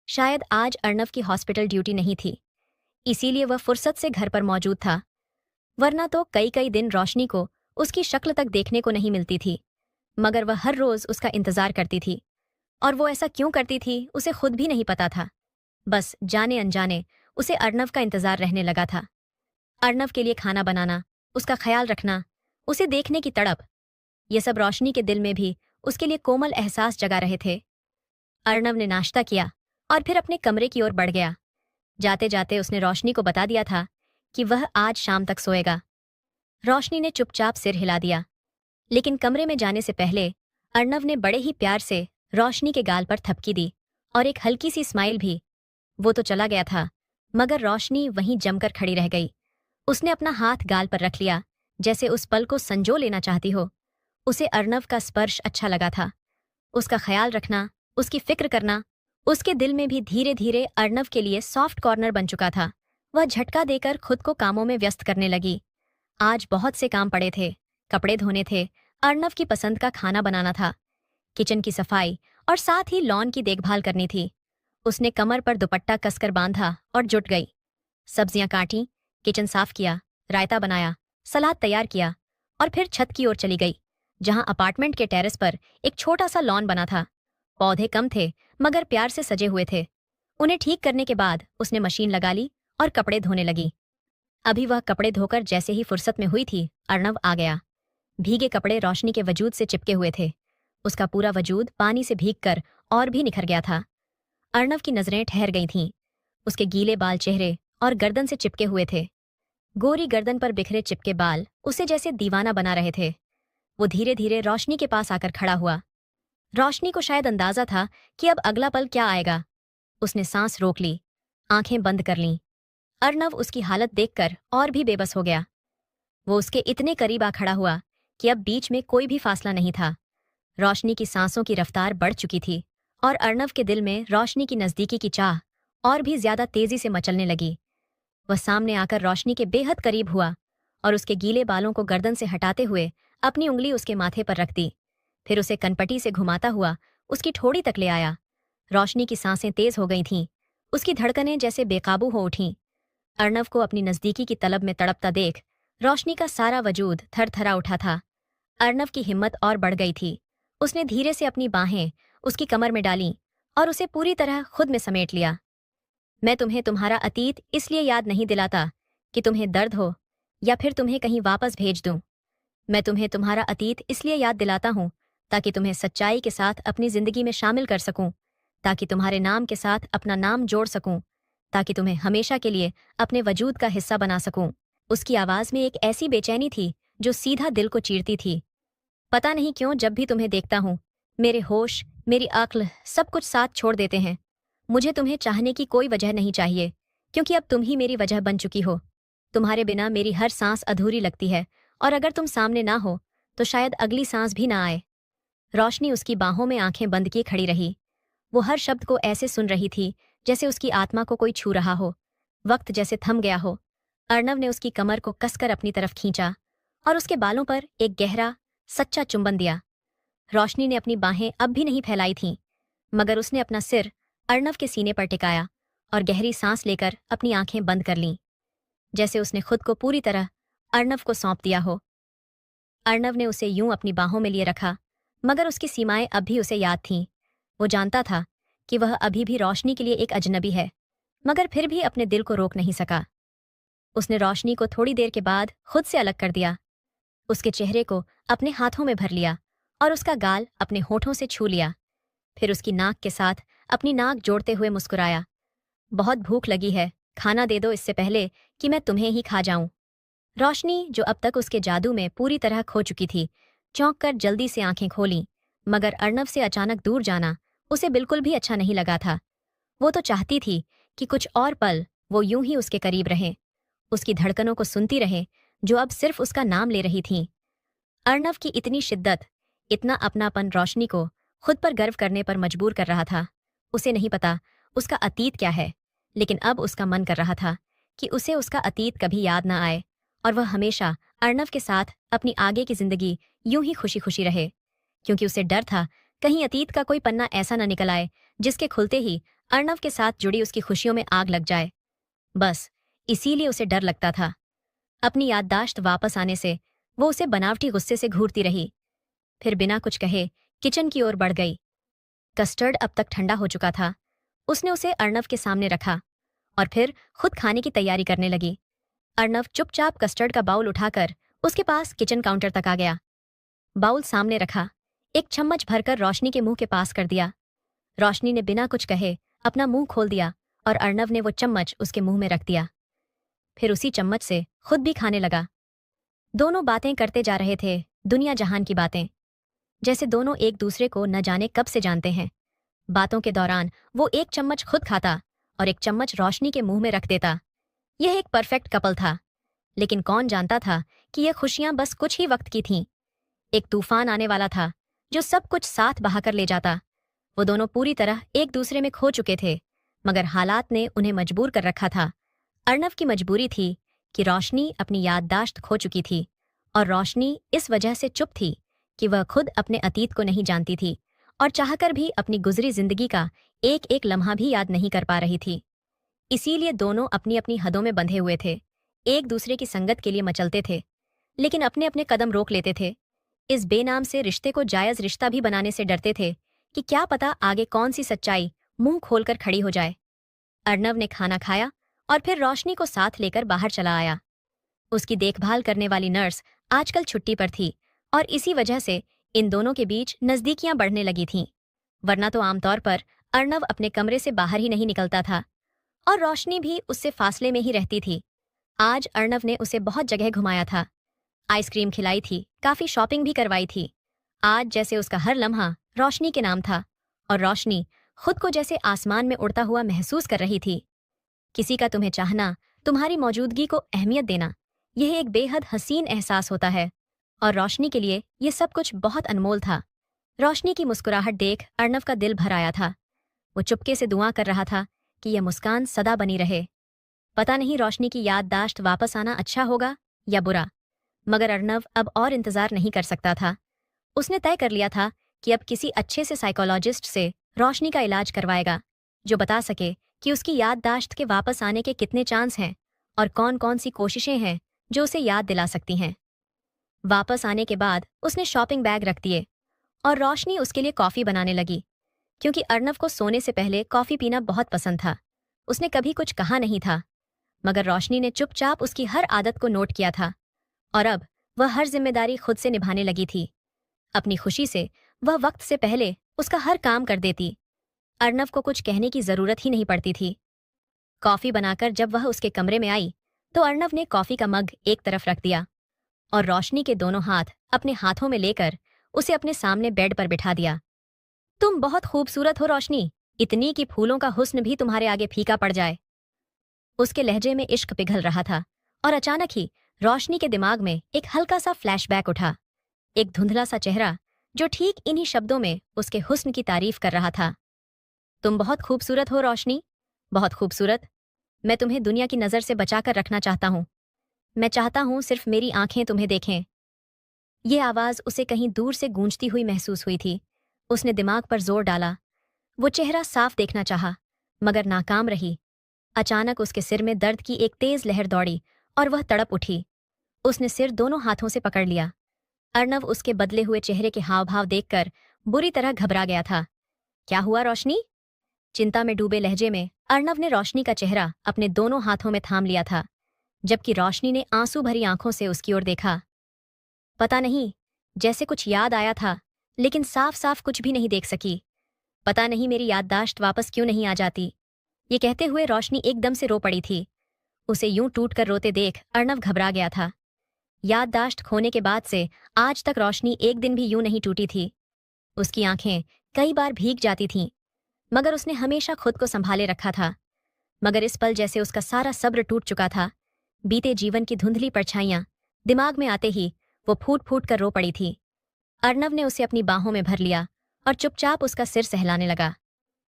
शायद आज अर्णव की हॉस्पिटल ड्यूटी नहीं थी, इसीलिए वह फुर्सत से घर पर मौजूद था, वरना तो कई कई दिन रोशनी को उसकी शक्ल तक देखने को नहीं मिलती थी। मगर वह हर रोज उसका इंतजार करती थी, और वो ऐसा क्यों करती थी उसे खुद भी नहीं पता था। बस जाने अनजाने उसे अर्णव का इंतजार रहने लगा था। अर्णव के लिए खाना बनाना, उसका ख्याल रखना, उसे देखने की तड़प, ये सब रोशनी के दिल में भी उसके लिए कोमल एहसास जगा रहे थे। अर्णव ने नाश्ता किया और फिर अपने कमरे की ओर बढ़ गया। जाते जाते उसने रोशनी को बता दिया था कि वह आज शाम तक सोएगा। रोशनी ने चुपचाप सिर हिला दिया, लेकिन कमरे में जाने से पहले अर्णव ने बड़े ही प्यार से रोशनी के गाल पर थपकी दी और एक हल्की सी स्माइल भी। वो तो चला गया था, मगर रोशनी वहीं जमकर खड़ी रह गई। उसने अपना हाथ गाल पर रख लिया, जैसे उस पल को संजो लेना चाहती हो। उसे अर्णव का स्पर्श अच्छा लगा था। उसका ख्याल रखना, उसकी फिक्र करना, उसके दिल में भी धीरे धीरे अर्णव के लिए सॉफ्ट कॉर्नर बन चुका था। वह झटका देकर खुद को कामों में व्यस्त करने लगी। आज बहुत से काम पड़े थे, कपड़े धोने थे, अर्णव की पसंद का खाना बनाना था, किचन की सफाई और साथ ही लॉन की देखभाल करनी थी। उसने कमर पर दुपट्टा कसकर बांधा और जुट गई। सब्जियां काटी, किचन साफ किया, रायता बनाया, सलाद तैयार किया और फिर छत की ओर चली गई, जहां अपार्टमेंट के टेरेस पर एक छोटा सा लॉन बना था। पौधे कम थे, मगर प्यार से सजे हुए थे। उन्हें ठीक करने के बाद उसने मशीन लगा ली और कपड़े धोने लगी। अभी वह कपड़े धोकर जैसे ही फुर्सत में हुई थी, अर्णव आ गया। भीगे कपड़े रोशनी के वजूद से चिपके हुए थे। उसका पूरा वजूद पानी से भीगकर और भी निखर गया था। अर्णव की नजरें ठहर गई थीं। उसके गीले बाल चेहरे और गर्दन से चिपके हुए थे। गोरी गर्दन पर बिखरे चिपके बाल उसे जैसे दीवाना बना रहे थे। वो धीरे धीरे रोशनी के पास आकर खड़ा हुआ। रोशनी को शायद अंदाजा था कि अब अगला पल क्या आएगा। उसने सांस रोक ली, आंखें बंद कर लीं। अर्णव उसकी हालत देखकर और भी बेबस हो गया। वो उसके इतने करीब आ खड़ा हुआ कि अब बीच में कोई भी फासला नहीं था। रोशनी की सांसों की रफ्तार बढ़ चुकी थी और अर्णव के दिल में रोशनी की नजदीकी की चाह और भी ज्यादा तेजी से मचलने लगी। वह सामने आकर रोशनी के बेहद करीब हुआ और उसके गीले बालों को गर्दन से हटाते हुए अपनी उंगली उसके माथे पर रख दी। फिर उसे कनपटी से घुमाता हुआ उसकी ठोड़ी तक ले आया। रोशनी की सांसें तेज हो गई थीं, उसकी धड़कनें जैसे बेकाबू हो उठीं। अर्णव को अपनी नजदीकी की तलब में तड़पता देख रोशनी का सारा वजूद थरथरा उठा था। अर्णव की हिम्मत और बढ़ गई थी। उसने धीरे से अपनी बाहें उसकी कमर में डालीं और उसे पूरी तरह खुद में समेट लिया। मैं तुम्हें तुम्हारा अतीत इसलिए याद नहीं दिलाता कि तुम्हें दर्द हो या फिर तुम्हें कहीं वापस भेज दूं। मैं तुम्हें तुम्हारा अतीत इसलिए याद दिलाता हूं ताकि तुम्हें सच्चाई के साथ अपनी जिंदगी में शामिल कर सकूं, ताकि तुम्हारे नाम के साथ अपना नाम जोड़ सकूं, ताकि तुम्हें हमेशा के लिए अपने वजूद का हिस्सा बना सकूं। उसकी आवाज में एक ऐसी बेचैनी थी जो सीधा दिल को चीरती थी। पता नहीं क्यों जब भी तुम्हें देखता हूं, मेरे होश, मेरी अक्ल सब कुछ साथ छोड़ देते हैं। मुझे तुम्हें चाहने की कोई वजह नहीं चाहिए, क्योंकि अब तुम ही मेरी वजह बन चुकी हो। तुम्हारे बिना मेरी हर सांस अधूरी लगती है और अगर तुम सामने ना हो तो शायद अगली सांस भी ना आए। रोशनी उसकी बाहों में आंखें बंद किए खड़ी रही। वो हर शब्द को ऐसे सुन रही थी जैसे उसकी आत्मा को कोई छू रहा हो। वक्त जैसे थम गया हो। अर्णव ने उसकी कमर को कसकर अपनी तरफ खींचा और उसके बालों पर एक गहरा, सच्चा चुंबन दिया। रोशनी ने अपनी बाहें अब भी नहीं फैलाई थीं, मगर उसने अपना सिर अर्णव के सीने पर टिकाया और गहरी सांस लेकर अपनी आंखें बंद कर लीं, जैसे उसने खुद को पूरी तरह अर्णव को सौंप दिया हो। अर्णव ने उसे यूं अपनी बाहों में लिए रखा, मगर उसकी सीमाएं अब भी उसे याद थीं। वो जानता था कि वह अभी भी रोशनी के लिए एक अजनबी है, मगर फिर भी अपने दिल को रोक नहीं सका। उसने रोशनी को थोड़ी देर के बाद खुद से अलग कर दिया, उसके चेहरे को अपने हाथों में भर लिया और उसका गाल अपने होठों से छू लिया। फिर उसकी नाक के साथ अपनी नाक जोड़ते हुए मुस्कुराया। बहुत भूख लगी है, खाना दे दो इससे पहले कि मैं तुम्हें ही खा जाऊं। रोशनी, जो अब तक उसके जादू में पूरी तरह खो चुकी थी, चौंक कर जल्दी से आंखें खोलीं, मगर अर्णव से अचानक दूर जाना उसे बिल्कुल भी अच्छा नहीं लगा था। वो तो चाहती थी कि कुछ और पल वो यूं ही उसके करीब रहें, उसकी धड़कनों को सुनती रहें जो अब सिर्फ उसका नाम ले रही थीं। अर्णव की इतनी शिद्दत, इतना अपनापन रोशनी को खुद पर गर्व करने पर मजबूर कर रहा था। उसे नहीं पता उसका अतीत क्या है, लेकिन अब उसका मन कर रहा था कि उसे उसका अतीत कभी याद ना आए और वह हमेशा अर्णव के साथ अपनी आगे की जिंदगी यूं ही खुशी खुशी रहे, क्योंकि उसे डर था कहीं अतीत का कोई पन्ना ऐसा न निकल आए जिसके खुलते ही अर्णव के साथ जुड़ी उसकी खुशियों में आग लग जाए। बस इसीलिए उसे डर लगता था। अपनी याददाश्त वापस आने से वो उसे बनावटी गुस्से से घूरती रही। फिर बिना कुछ कहे किचन की ओर बढ़ गई। कस्टर्ड अब तक ठंडा हो चुका था। उसने उसे अर्णव के सामने रखा और फिर खुद खाने की तैयारी करने लगी। अर्णव चुपचाप कस्टर्ड का बाउल उठाकर उसके पास किचन काउंटर तक आ गया। बाउल सामने रखा, एक चम्मच भरकर रोशनी के मुंह के पास कर दिया। रोशनी ने बिना कुछ कहे अपना मुंह खोल दिया और अर्णव ने वो चम्मच उसके मुंह में रख दिया। फिर उसी चम्मच से खुद भी खाने लगा। दोनों बातें करते जा रहे थे, दुनिया जहान की बातें, जैसे दोनों एक दूसरे को न जाने कब से जानते हैं। बातों के दौरान वो एक चम्मच खुद खाता और एक चम्मच रोशनी के मुंह में रख देता। यह एक परफेक्ट कपल था। लेकिन कौन जानता था कि यह खुशियां बस कुछ ही वक्त की थीं। एक तूफान आने वाला था जो सब कुछ साथ बहाकर ले जाता। वो दोनों पूरी तरह एक दूसरे में खो चुके थे, मगर हालात ने उन्हें मजबूर कर रखा था। अर्णव की मजबूरी थी कि रोशनी अपनी याददाश्त खो चुकी थी और रोशनी इस वजह से चुप थी कि वह खुद अपने अतीत को नहीं जानती थी और चाहकर भी अपनी गुजरी जिंदगी का एक एक लम्हा भी याद नहीं कर पा रही थी। इसीलिए दोनों अपनी अपनी हदों में बंधे हुए थे, एक दूसरे की संगत के लिए मचलते थे, लेकिन अपने अपने कदम रोक लेते थे। इस बेनाम से रिश्ते को जायज रिश्ता भी बनाने से डरते थे कि क्या पता आगे कौन सी सच्चाई मुंह खोलकर खड़ी हो जाए। अर्णव ने खाना खाया और फिर रोशनी को साथ लेकर बाहर चला आया। उसकी देखभाल करने वाली नर्स आजकल छुट्टी पर थी और इसी वजह से इन दोनों के बीच नजदीकियां बढ़ने लगी थीं। वरना तो आमतौर पर अर्णव अपने कमरे से बाहर ही नहीं निकलता था और रोशनी भी उससे फासले में ही रहती थी। आज अर्णव ने उसे बहुत जगह घुमाया था, आइसक्रीम खिलाई थी, काफी शॉपिंग भी करवाई थी। आज जैसे उसका हर लम्हा रोशनी के नाम था और रोशनी खुद को जैसे आसमान में उड़ता हुआ महसूस कर रही थी। किसी का तुम्हें चाहना, तुम्हारी मौजूदगी को अहमियत देना, यह एक बेहद हसीन एहसास होता है और रोशनी के लिए यह सब कुछ बहुत अनमोल था। रोशनी की मुस्कुराहट देख अर्णव का दिल भर आया था। वो चुपके से दुआ कर रहा था कि यह मुस्कान सदा बनी रहे। पता नहीं रोशनी की याददाश्त वापस आना अच्छा होगा या बुरा, मगर अर्णव अब और इंतजार नहीं कर सकता था। उसने तय कर लिया था कि अब किसी अच्छे से साइकोलॉजिस्ट से रोशनी का इलाज करवाएगा, जो बता सके कि उसकी याददाश्त के वापस आने के कितने चांस हैं और कौन कौन सी कोशिशें हैं जो उसे याद दिला सकती हैं। वापस आने के बाद उसने शॉपिंग बैग रख दिए और रोशनी उसके लिए कॉफी बनाने लगी, क्योंकि अर्णव को सोने से पहले कॉफी पीना बहुत पसंद था। उसने कभी कुछ कहा नहीं था, मगर रोशनी ने चुपचाप उसकी हर आदत को नोट किया था और अब वह हर जिम्मेदारी खुद से निभाने लगी थी। अपनी खुशी से वह वक्त से पहले उसका हर काम कर देती। अर्णव को कुछ कहने की जरूरत ही नहीं पड़ती थी। कॉफी बनाकर जब वह उसके कमरे में आई तो अर्णव ने कॉफी का मग एक तरफ रख दिया और रोशनी के दोनों हाथ अपने हाथों में लेकर उसे अपने सामने बेड पर बिठा दिया। तुम बहुत खूबसूरत हो रोशनी, इतनी कि फूलों का हुस्न भी तुम्हारे आगे फीका पड़ जाए। उसके लहजे में इश्क पिघल रहा था और अचानक ही रोशनी के दिमाग में एक हल्का सा फ्लैशबैक उठा। एक धुंधला सा चेहरा जो ठीक इन्हीं शब्दों में उसके हुस्न की तारीफ कर रहा था। तुम बहुत खूबसूरत हो रोशनी, बहुत खूबसूरत। मैं तुम्हें दुनिया की नजर से बचाकर रखना चाहता हूं। मैं चाहता हूं सिर्फ मेरी आंखें तुम्हें देखें। ये आवाज उसे कहीं दूर से गूंजती हुई महसूस हुई थी। उसने दिमाग पर जोर डाला। वो चेहरा साफ देखना चाहा, मगर नाकाम रही। अचानक उसके सिर में दर्द की एक तेज लहर दौड़ी और वह तड़प उठी। उसने सिर दोनों हाथों से पकड़ लिया। अर्णव उसके बदले हुए चेहरे के हाव भाव देखकर बुरी तरह घबरा गया था। क्या हुआ रोशनी? चिंता में डूबे लहजे में अर्णव ने रोशनी का चेहरा अपने दोनों हाथों में थाम लिया था, जबकि रोशनी ने आंसू भरी आंखों से उसकी ओर देखा। पता नहीं, जैसे कुछ याद आया था, लेकिन साफ साफ कुछ भी नहीं देख सकी। पता नहीं मेरी याददाश्त वापस क्यों नहीं आ जाती। ये कहते हुए रोशनी एकदम से रो पड़ी थी। उसे यूं टूट कर रोते देख अर्णव घबरा गया था। याददाश्त खोने के बाद से आज तक रोशनी एक दिन भी यूं नहीं टूटी थी। उसकी आंखें कई बार भीग जाती थीं, मगर उसने हमेशा खुद को संभाले रखा था। मगर इस पल जैसे उसका सारा सब्र टूट चुका था। बीते जीवन की धुंधली परछाइयां दिमाग में आते ही वो फूट फूट कर रो पड़ी थी। अर्णव ने उसे अपनी बाहों में भर लिया और चुपचाप उसका सिर सहलाने लगा।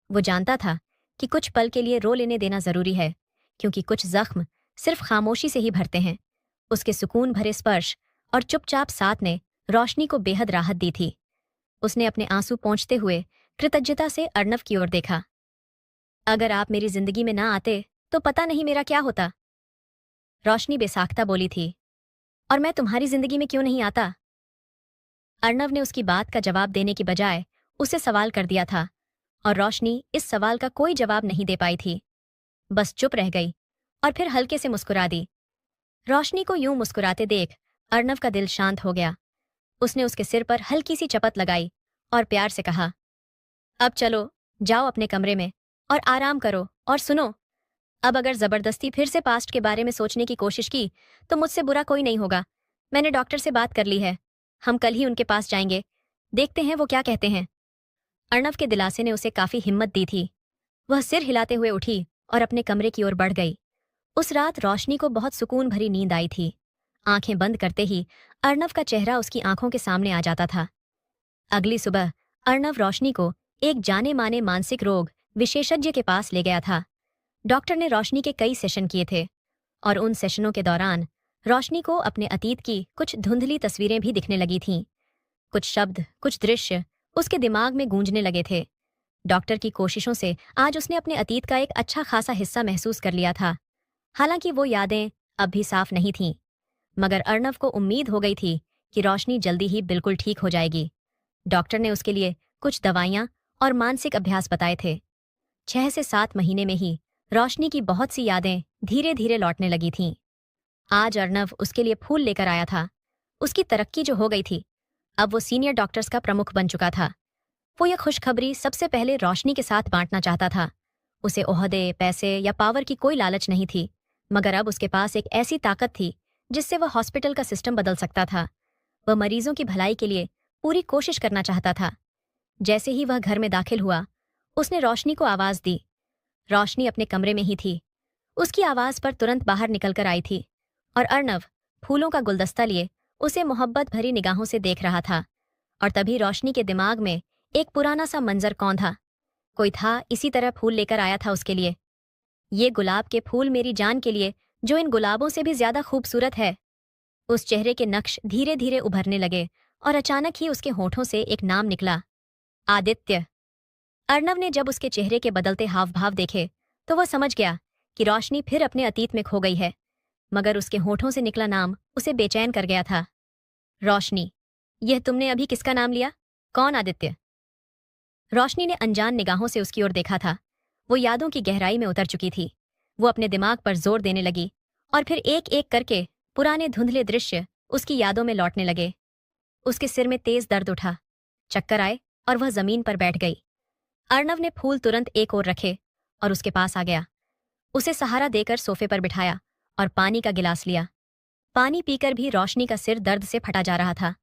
वो जानता था कि कुछ पल के लिए रो लेने देना जरूरी है, क्योंकि कुछ जख्म सिर्फ खामोशी से ही भरते हैं। उसके सुकून भरे स्पर्श और चुपचाप साथ ने रोशनी को बेहद राहत दी थी। उसने अपने आंसू पोंछते हुए कृतज्ञता से अर्णव की ओर देखा। अगर आप मेरी जिंदगी में ना आते तो पता नहीं मेरा क्या होता, रोशनी बेसाख्ता बोली थी। और मैं तुम्हारी जिंदगी में क्यों नहीं आता? अर्णव ने उसकी बात का जवाब देने की बजाय उसे सवाल कर दिया था और रोशनी इस सवाल का कोई जवाब नहीं दे पाई थी। बस चुप रह गई और फिर हल्के से मुस्कुरा दी। रोशनी को यूं मुस्कुराते देख अर्नव का दिल शांत हो गया। उसने उसके सिर पर हल्की सी चपत लगाई और प्यार से कहा, अब चलो, जाओ अपने कमरे में और आराम करो। और सुनो, अब अगर जबरदस्ती फिर से पास्ट के बारे में सोचने की कोशिश की तो मुझसे बुरा कोई नहीं होगा। मैंने डॉक्टर से बात कर ली है। हम कल ही उनके पास जाएंगे, देखते हैं वो क्या कहते हैं। अर्णव के दिलासे ने उसे काफी हिम्मत दी थी। वह सिर हिलाते हुए उठी और अपने कमरे की ओर बढ़ गई। उस रात रोशनी को बहुत सुकून भरी नींद आई थी। आंखें बंद करते ही अर्णव का चेहरा उसकी आंखों के सामने आ जाता था। अगली सुबह अर्णव रोशनी को एक जाने माने मानसिक रोग विशेषज्ञ के पास ले गया था। डॉक्टर ने रोशनी के कई सेशन किए थे और उन सेशनों के दौरान रोशनी को अपने अतीत की कुछ धुंधली तस्वीरें भी दिखने लगी थीं। कुछ शब्द, कुछ दृश्य उसके दिमाग में गूंजने लगे थे। डॉक्टर की कोशिशों से आज उसने अपने अतीत का एक अच्छा खासा हिस्सा महसूस कर लिया था। हालांकि वो यादें अब भी साफ नहीं थीं, मगर अर्णव को उम्मीद हो गई थी कि रोशनी जल्दी ही बिल्कुल ठीक हो जाएगी। डॉक्टर ने उसके लिए कुछ दवाइयां और मानसिक अभ्यास बताए थे। 6 से 7 महीने में ही रोशनी की बहुत सी यादें धीरे धीरे लौटने लगी थीं। आज अर्णव उसके लिए फूल लेकर आया था। उसकी तरक्की जो हो गई थी, अब वो सीनियर डॉक्टर्स का प्रमुख बन चुका था। वो यह खुशखबरी सबसे पहले रोशनी के साथ बांटना चाहता था। उसे ओहदे, पैसे या पावर की कोई लालच नहीं थी, मगर अब उसके पास एक ऐसी ताकत थी जिससे वह हॉस्पिटल का सिस्टम बदल सकता था। वह मरीजों की भलाई के लिए पूरी कोशिश करना चाहता था। जैसे ही वह घर में दाखिल हुआ, उसने रोशनी को आवाज दी। रोशनी अपने कमरे में ही थी। उसकी आवाज पर तुरंत बाहर निकलकर आई थी और अर्णव फूलों का गुलदस्ता लिए उसे मोहब्बत भरी निगाहों से देख रहा था। और तभी रोशनी के दिमाग में एक पुराना सा मंजर कौंधा। कोई था इसी तरह फूल लेकर आया था उसके लिए। ये गुलाब के फूल मेरी जान के लिए, जो इन गुलाबों से भी ज्यादा खूबसूरत है। उस चेहरे के नक्श धीरे धीरे उभरने लगे और अचानक ही उसके होठों से एक नाम निकला, आदित्य। अर्णव ने जब उसके चेहरे के बदलते हाव भाव देखे तो वह समझ गया कि रोशनी फिर अपने अतीत में खो गई है, मगर उसके होठों से निकला नाम उसे बेचैन कर गया था। रोशनी, यह तुमने अभी किसका नाम लिया? कौन आदित्य? रोशनी ने अनजान निगाहों से उसकी ओर देखा था। वो यादों की गहराई में उतर चुकी थी। वो अपने दिमाग पर जोर देने लगी और फिर एक एक करके पुराने धुंधले दृश्य उसकी यादों में लौटने लगे। उसके सिर में तेज दर्द उठा, चक्कर आए और वह जमीन पर बैठ गई। अर्णव ने फूल तुरंत एक ओर रखे और उसके पास आ गया। उसे सहारा देकर सोफे पर बिठाया और पानी का गिलास लिया। पानी पीकर भी रोशनी का सिर दर्द से फटा जा रहा था।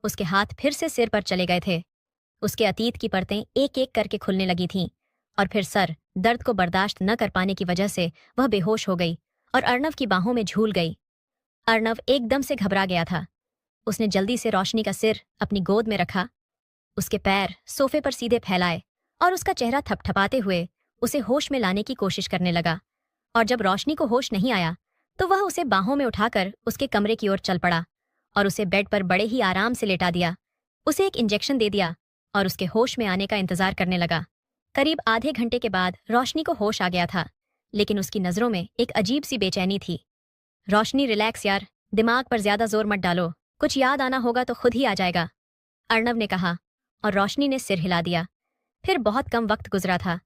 उसके हाथ फिर से सिर पर चले गए थे। उसके अतीत की परतें एक एक करके खुलने लगी थीं और फिर सर दर्द को बर्दाश्त न कर पाने की वजह से वह बेहोश हो गई और अर्णव की बाहों में झूल गई। अर्णव एकदम से घबरा गया था। उसने जल्दी से रोशनी का सिर अपनी गोद में रखा, उसके पैर सोफे पर सीधे फैलाए और उसका चेहरा थपथपाते हुए उसे होश में लाने की कोशिश करने लगा। और जब रोशनी को होश नहीं आया तो वह उसे बाहों में उठाकर उसके कमरे की ओर चल पड़ा और उसे बेड पर बड़े ही आराम से लेटा दिया। उसे एक इंजेक्शन दे दिया और उसके होश में आने का इंतजार करने लगा। करीब आधे घंटे के बाद रोशनी को होश आ गया था, लेकिन उसकी नजरों में एक अजीब सी बेचैनी थी। रोशनी, रिलैक्स यार, दिमाग पर ज्यादा जोर मत डालो, कुछ याद आना होगा तो खुद ही आ जाएगा, अर्णव ने कहा और रोशनी ने सिर हिला दिया। फिर बहुत कम वक्त गुजरा था।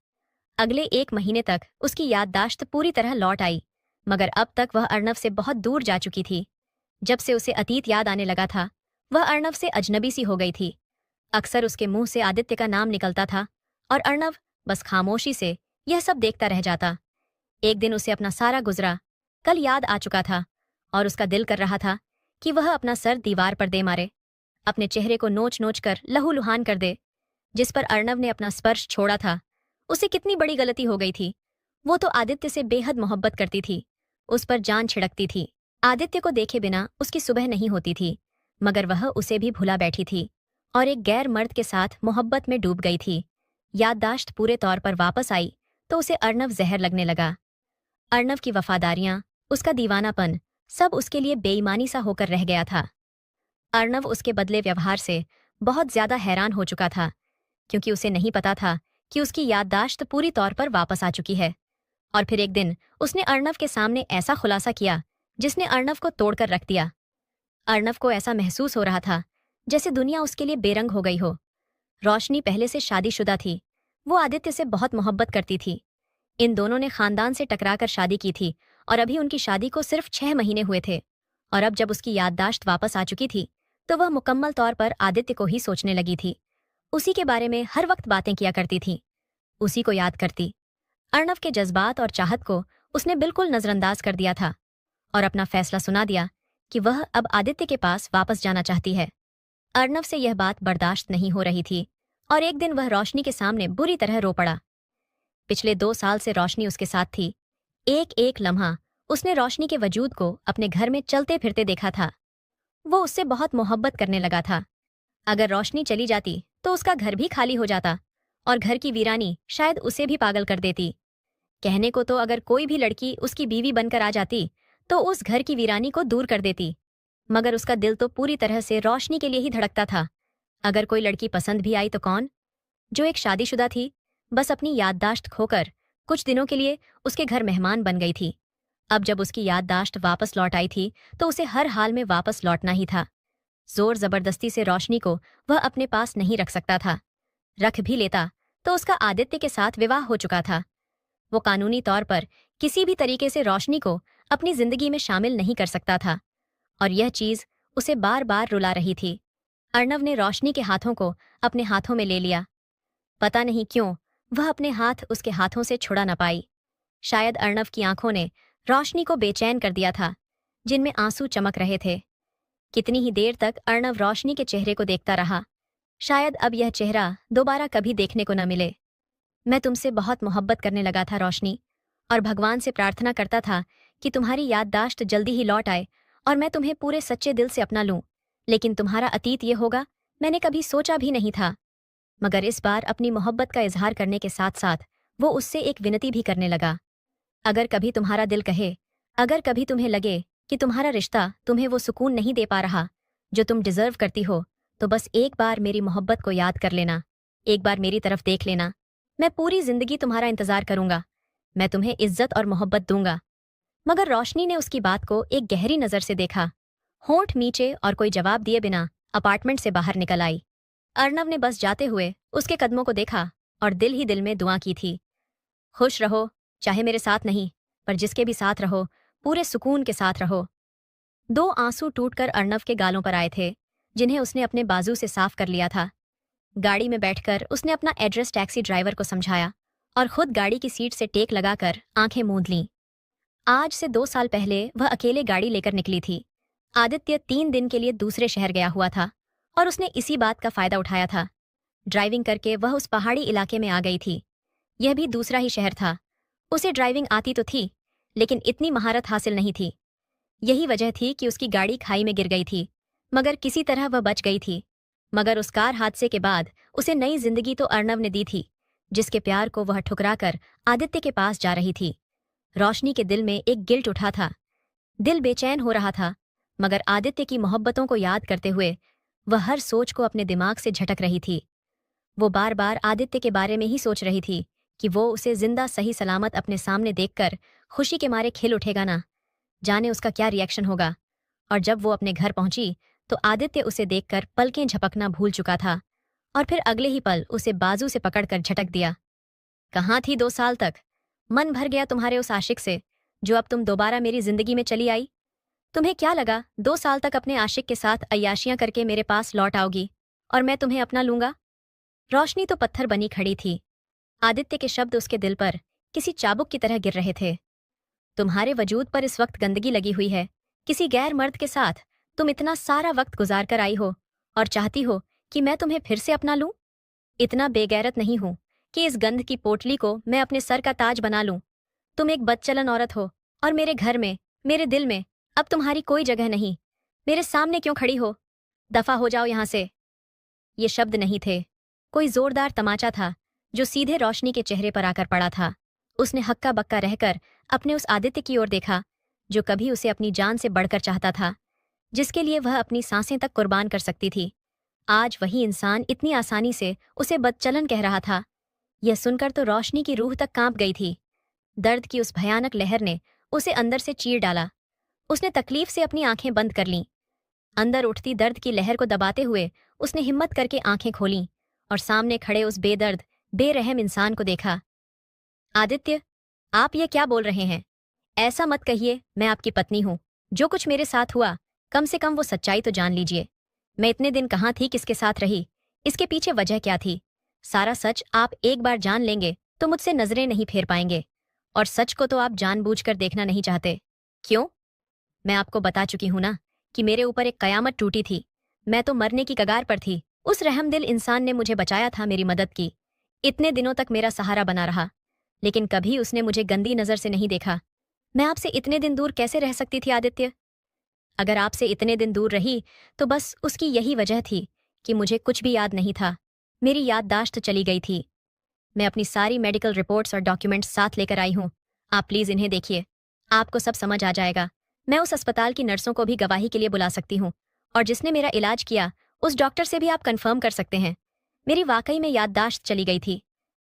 अगले 1 महीने तक उसकी याददाश्त पूरी तरह लौट आई, मगर अब तक वह अर्णव से बहुत दूर जा चुकी थी। जब से उसे अतीत याद आने लगा था, वह अर्णव से अजनबी सी हो गई थी। अक्सर उसके मुंह से आदित्य का नाम निकलता था और अर्णव बस खामोशी से यह सब देखता रह जाता। एक दिन उसे अपना सारा गुजरा कल याद आ चुका था और उसका दिल कर रहा था कि वह अपना सर दीवार पर दे मारे, अपने चेहरे को नोच नोच कर लहूलुहान कर दे। जिस पर अर्णव ने अपना स्पर्श छोड़ा था, उसे कितनी बड़ी गलती हो गई थी। वो तो आदित्य से बेहद मोहब्बत करती थी, उस पर जान छिड़कती थी। आदित्य को देखे बिना उसकी सुबह नहीं होती थी, मगर वह उसे भी भुला बैठी थी और एक गैर मर्द के साथ मोहब्बत में डूब गई थी। याददाश्त पूरे तौर पर वापस आई तो उसे अर्णव जहर लगने लगा। अर्णव की वफादारियां, उसका दीवानापन, सब उसके लिए बेईमानी सा होकर रह गया था। अर्णव उसके बदले व्यवहार से बहुत ज्यादा हैरान हो चुका था, क्योंकि उसे नहीं पता था कि उसकी याददाश्त पूरी तौर पर वापस आ चुकी है। और फिर एक दिन उसने अर्णव के सामने ऐसा खुलासा किया जिसने अर्णव को तोड़कर रख दिया। अर्णव को ऐसा महसूस हो रहा था जैसे दुनिया उसके लिए बेरंग हो गई हो। रोशनी पहले से शादीशुदा थी। वो आदित्य से बहुत मोहब्बत करती थी। इन दोनों ने खानदान से टकराकर शादी की थी और अभी उनकी शादी को सिर्फ 6 महीने हुए थे। और अब जब उसकी याददाश्त वापस आ चुकी थी तो वह मुकम्मल तौर पर आदित्य को ही सोचने लगी थी। उसी के बारे में हर वक्त बातें किया करती थी, उसी को याद करती। अर्णव के जज्बात और चाहत को उसने बिल्कुल नजरअंदाज कर दिया था और अपना फैसला सुना दिया कि वह अब आदित्य के पास वापस जाना चाहती है। अर्णव से यह बात बर्दाश्त नहीं हो रही थी और एक दिन वह रोशनी के सामने बुरी तरह रो पड़ा। पिछले 2 साल से रोशनी उसके साथ थी। एक एक लम्हा उसने रोशनी के वजूद को अपने घर में चलते फिरते देखा था। वो उससे बहुत मोहब्बत करने लगा था। अगर रोशनी चली जाती तो उसका घर भी खाली हो जाता और घर की वीरानी शायद उसे भी पागल कर देती। कहने को तो अगर कोई भी लड़की उसकी बीवी बनकर आ जाती तो उस घर की वीरानी को दूर कर देती, मगर उसका दिल तो पूरी तरह से रोशनी के लिए ही धड़कता था। अगर कोई लड़की पसंद भी आई तो कौन, जो एक शादीशुदा थी, बस अपनी याददाश्त खोकर कुछ दिनों के लिए उसके घर मेहमान बन गई थी। अब जब उसकी याददाश्त वापस लौट आई थी तो उसे हर हाल में वापस लौटना ही था। जोर जबरदस्ती से रोशनी को वह अपने पास नहीं रख सकता था। रख भी लेता तो उसका आदित्य के साथ विवाह हो चुका था। वो कानूनी तौर पर किसी भी तरीके से रोशनी को अपनी जिंदगी में शामिल नहीं कर सकता था और यह चीज उसे बार बार रुला रही थी। अर्णव ने रोशनी के हाथों को अपने हाथों में ले लिया। पता नहीं क्यों वह अपने हाथ उसके हाथों से छुड़ा न पाई। शायद अर्णव की आंखों ने रोशनी को बेचैन कर दिया था, जिनमें आंसू चमक रहे थे। कितनी ही देर तक अर्णव रोशनी के चेहरे को देखता रहा। शायद अब यह चेहरा दोबारा कभी देखने को न मिले। मैं तुमसे बहुत मोहब्बत करने लगा था रोशनी, और भगवान से प्रार्थना करता था कि तुम्हारी याददाश्त जल्दी ही लौट आए और मैं तुम्हें पूरे सच्चे दिल से अपना लूं। लेकिन तुम्हारा अतीत ये होगा, मैंने कभी सोचा भी नहीं था। मगर इस बार अपनी मोहब्बत का इजहार करने के साथ साथ वो उससे एक विनती भी करने लगा। अगर कभी तुम्हारा दिल कहे, अगर कभी तुम्हें लगे कि तुम्हारा रिश्ता तुम्हें वो सुकून नहीं दे पा रहा जो तुम डिजर्व करती हो, तो बस एक बार मेरी मोहब्बत को याद कर लेना, एक बार मेरी तरफ देख लेना। मैं पूरी जिंदगी तुम्हारा इंतजार करूंगा, मैं तुम्हें इज्जत और मोहब्बत दूंगा। मगर रोशनी ने उसकी बात को एक गहरी नजर से देखा। होंठ नीचे और कोई जवाब दिए बिना अपार्टमेंट से बाहर निकल आई। अर्णव ने बस जाते हुए उसके कदमों को देखा और दिल ही दिल में दुआ की थी, खुश रहो, चाहे मेरे साथ नहीं, पर जिसके भी साथ रहो पूरे सुकून के साथ रहो। 2 आंसू टूटकर अर्णव के गालों पर आए थे, जिन्हें उसने अपने बाजू से साफ कर लिया था। गाड़ी में बैठकर उसने अपना एड्रेस टैक्सी ड्राइवर को समझाया और खुद गाड़ी की सीट से टेक लगाकर आंखें मूंद लीं। आज से 2 साल पहले वह अकेले गाड़ी लेकर निकली थी। आदित्य 3 दिन के लिए दूसरे शहर गया हुआ था और उसने इसी बात का फायदा उठाया था। ड्राइविंग करके वह उस पहाड़ी इलाके में आ गई थी। यह भी दूसरा ही शहर था। उसे ड्राइविंग आती तो थी, लेकिन इतनी महारत हासिल नहीं थी। यही वजह थी कि उसकी गाड़ी खाई में गिर गई थी, मगर किसी तरह वह बच गई थी। मगर उस कार हादसे के बाद उसे नई जिंदगी तो अर्णव ने दी थी, जिसके प्यार को वह ठुकराकर आदित्य के पास जा रही थी। रोशनी के दिल में एक गिल्ट उठा था। दिल बेचैन हो रहा था, मगर आदित्य की मोहब्बतों को याद करते हुए वह हर सोच को अपने दिमाग से झटक रही थी। वो बार बार आदित्य के बारे में ही सोच रही थी कि वो उसे जिंदा सही सलामत अपने सामने देखकर खुशी के मारे खिल उठेगा ना, जाने उसका क्या रिएक्शन होगा। और जब वो अपने घर पहुंची तो आदित्य उसे देखकर पलकें झपकना भूल चुका था और फिर अगले ही पल उसे बाजू से पकड़कर झटक दिया। कहाँ थी 2 साल तक? मन भर गया तुम्हारे उस आशिक से, जो अब तुम दोबारा मेरी जिंदगी में चली आई। तुम्हें क्या लगा 2 साल तक अपने आशिक के साथ अय्याशियां करके मेरे पास लौट आओगी और मैं तुम्हें अपना लूंगा? रोशनी तो पत्थर बनी खड़ी थी। आदित्य के शब्द उसके दिल पर किसी चाबुक की तरह गिर रहे थे। तुम्हारे वजूद पर इस वक्त गंदगी लगी हुई है। किसी गैर मर्द के साथ तुम इतना सारा वक्त गुजार कर आई हो और चाहती हो कि मैं तुम्हें फिर से अपना लूं? इतना बेगैरत नहीं हूं कि इस गंध की पोटली को मैं अपने सर का ताज बना लूं। तुम एक बदचलन औरत हो और मेरे घर में, मेरे दिल में अब तुम्हारी कोई जगह नहीं। मेरे सामने क्यों खड़ी हो? दफा हो जाओ यहां से। ये शब्द नहीं थे, कोई जोरदार तमाचा था जो सीधे रोशनी के चेहरे पर आकर पड़ा था। उसने हक्का बक्का रहकर अपने उस आदित्य की ओर देखा जो कभी उसे अपनी जान से बढ़कर चाहता था, जिसके लिए वह अपनी सांसें तक कुर्बान कर सकती थी। आज वही इंसान इतनी आसानी से उसे बदचलन कह रहा था। यह सुनकर तो रोशनी की रूह तक कांप गई थी। दर्द की उस भयानक लहर ने उसे अंदर से चीर डाला। उसने तकलीफ से अपनी आंखें बंद कर लीं। अंदर उठती दर्द की लहर को दबाते हुए उसने हिम्मत करके आंखें खोलीं और सामने खड़े उस बेदर्द, बेरहम इंसान को देखा। आदित्य, आप ये क्या बोल रहे हैं? ऐसा मत कहिए, मैं आपकी पत्नी हूं। जो कुछ मेरे साथ हुआ, कम से कम वो सच्चाई तो जान लीजिए। मैं इतने दिन कहाँ थी, किसके साथ रही, इसके पीछे वजह क्या थी? सारा सच आप एक बार जान लेंगे तो मुझसे नजरें नहीं फेर पाएंगे। और सच को तो आप जानबूझकर देखना नहीं चाहते। क्यों? मैं आपको बता चुकी हूं ना कि मेरे ऊपर एक कयामत टूटी थी। मैं तो मरने की कगार पर थी। उस रहमदिल इंसान ने मुझे बचाया था, मेरी मदद की। इतने दिनों तक मेरा सहारा बना रहा, लेकिन कभी उसने मुझे गंदी नजर से नहीं देखा। मैं आपसे इतने दिन दूर कैसे रह सकती थी आदित्य? अगर आपसे इतने दिन दूर रही तो बस उसकी यही वजह थी कि मुझे कुछ भी याद नहीं था। मेरी याददाश्त चली गई थी। मैं अपनी सारी मेडिकल रिपोर्ट्स और डॉक्यूमेंट्स साथ लेकर आई हूँ। आप प्लीज इन्हें देखिए। आपको सब समझ आ जाएगा। मैं उस अस्पताल की नर्सों को भी गवाही के लिए बुला सकती हूँ, और जिसने मेरा इलाज किया उस डॉक्टर से भी आप कंफर्म कर सकते हैं। मेरी वाकई में याददाश्त चली गई थी।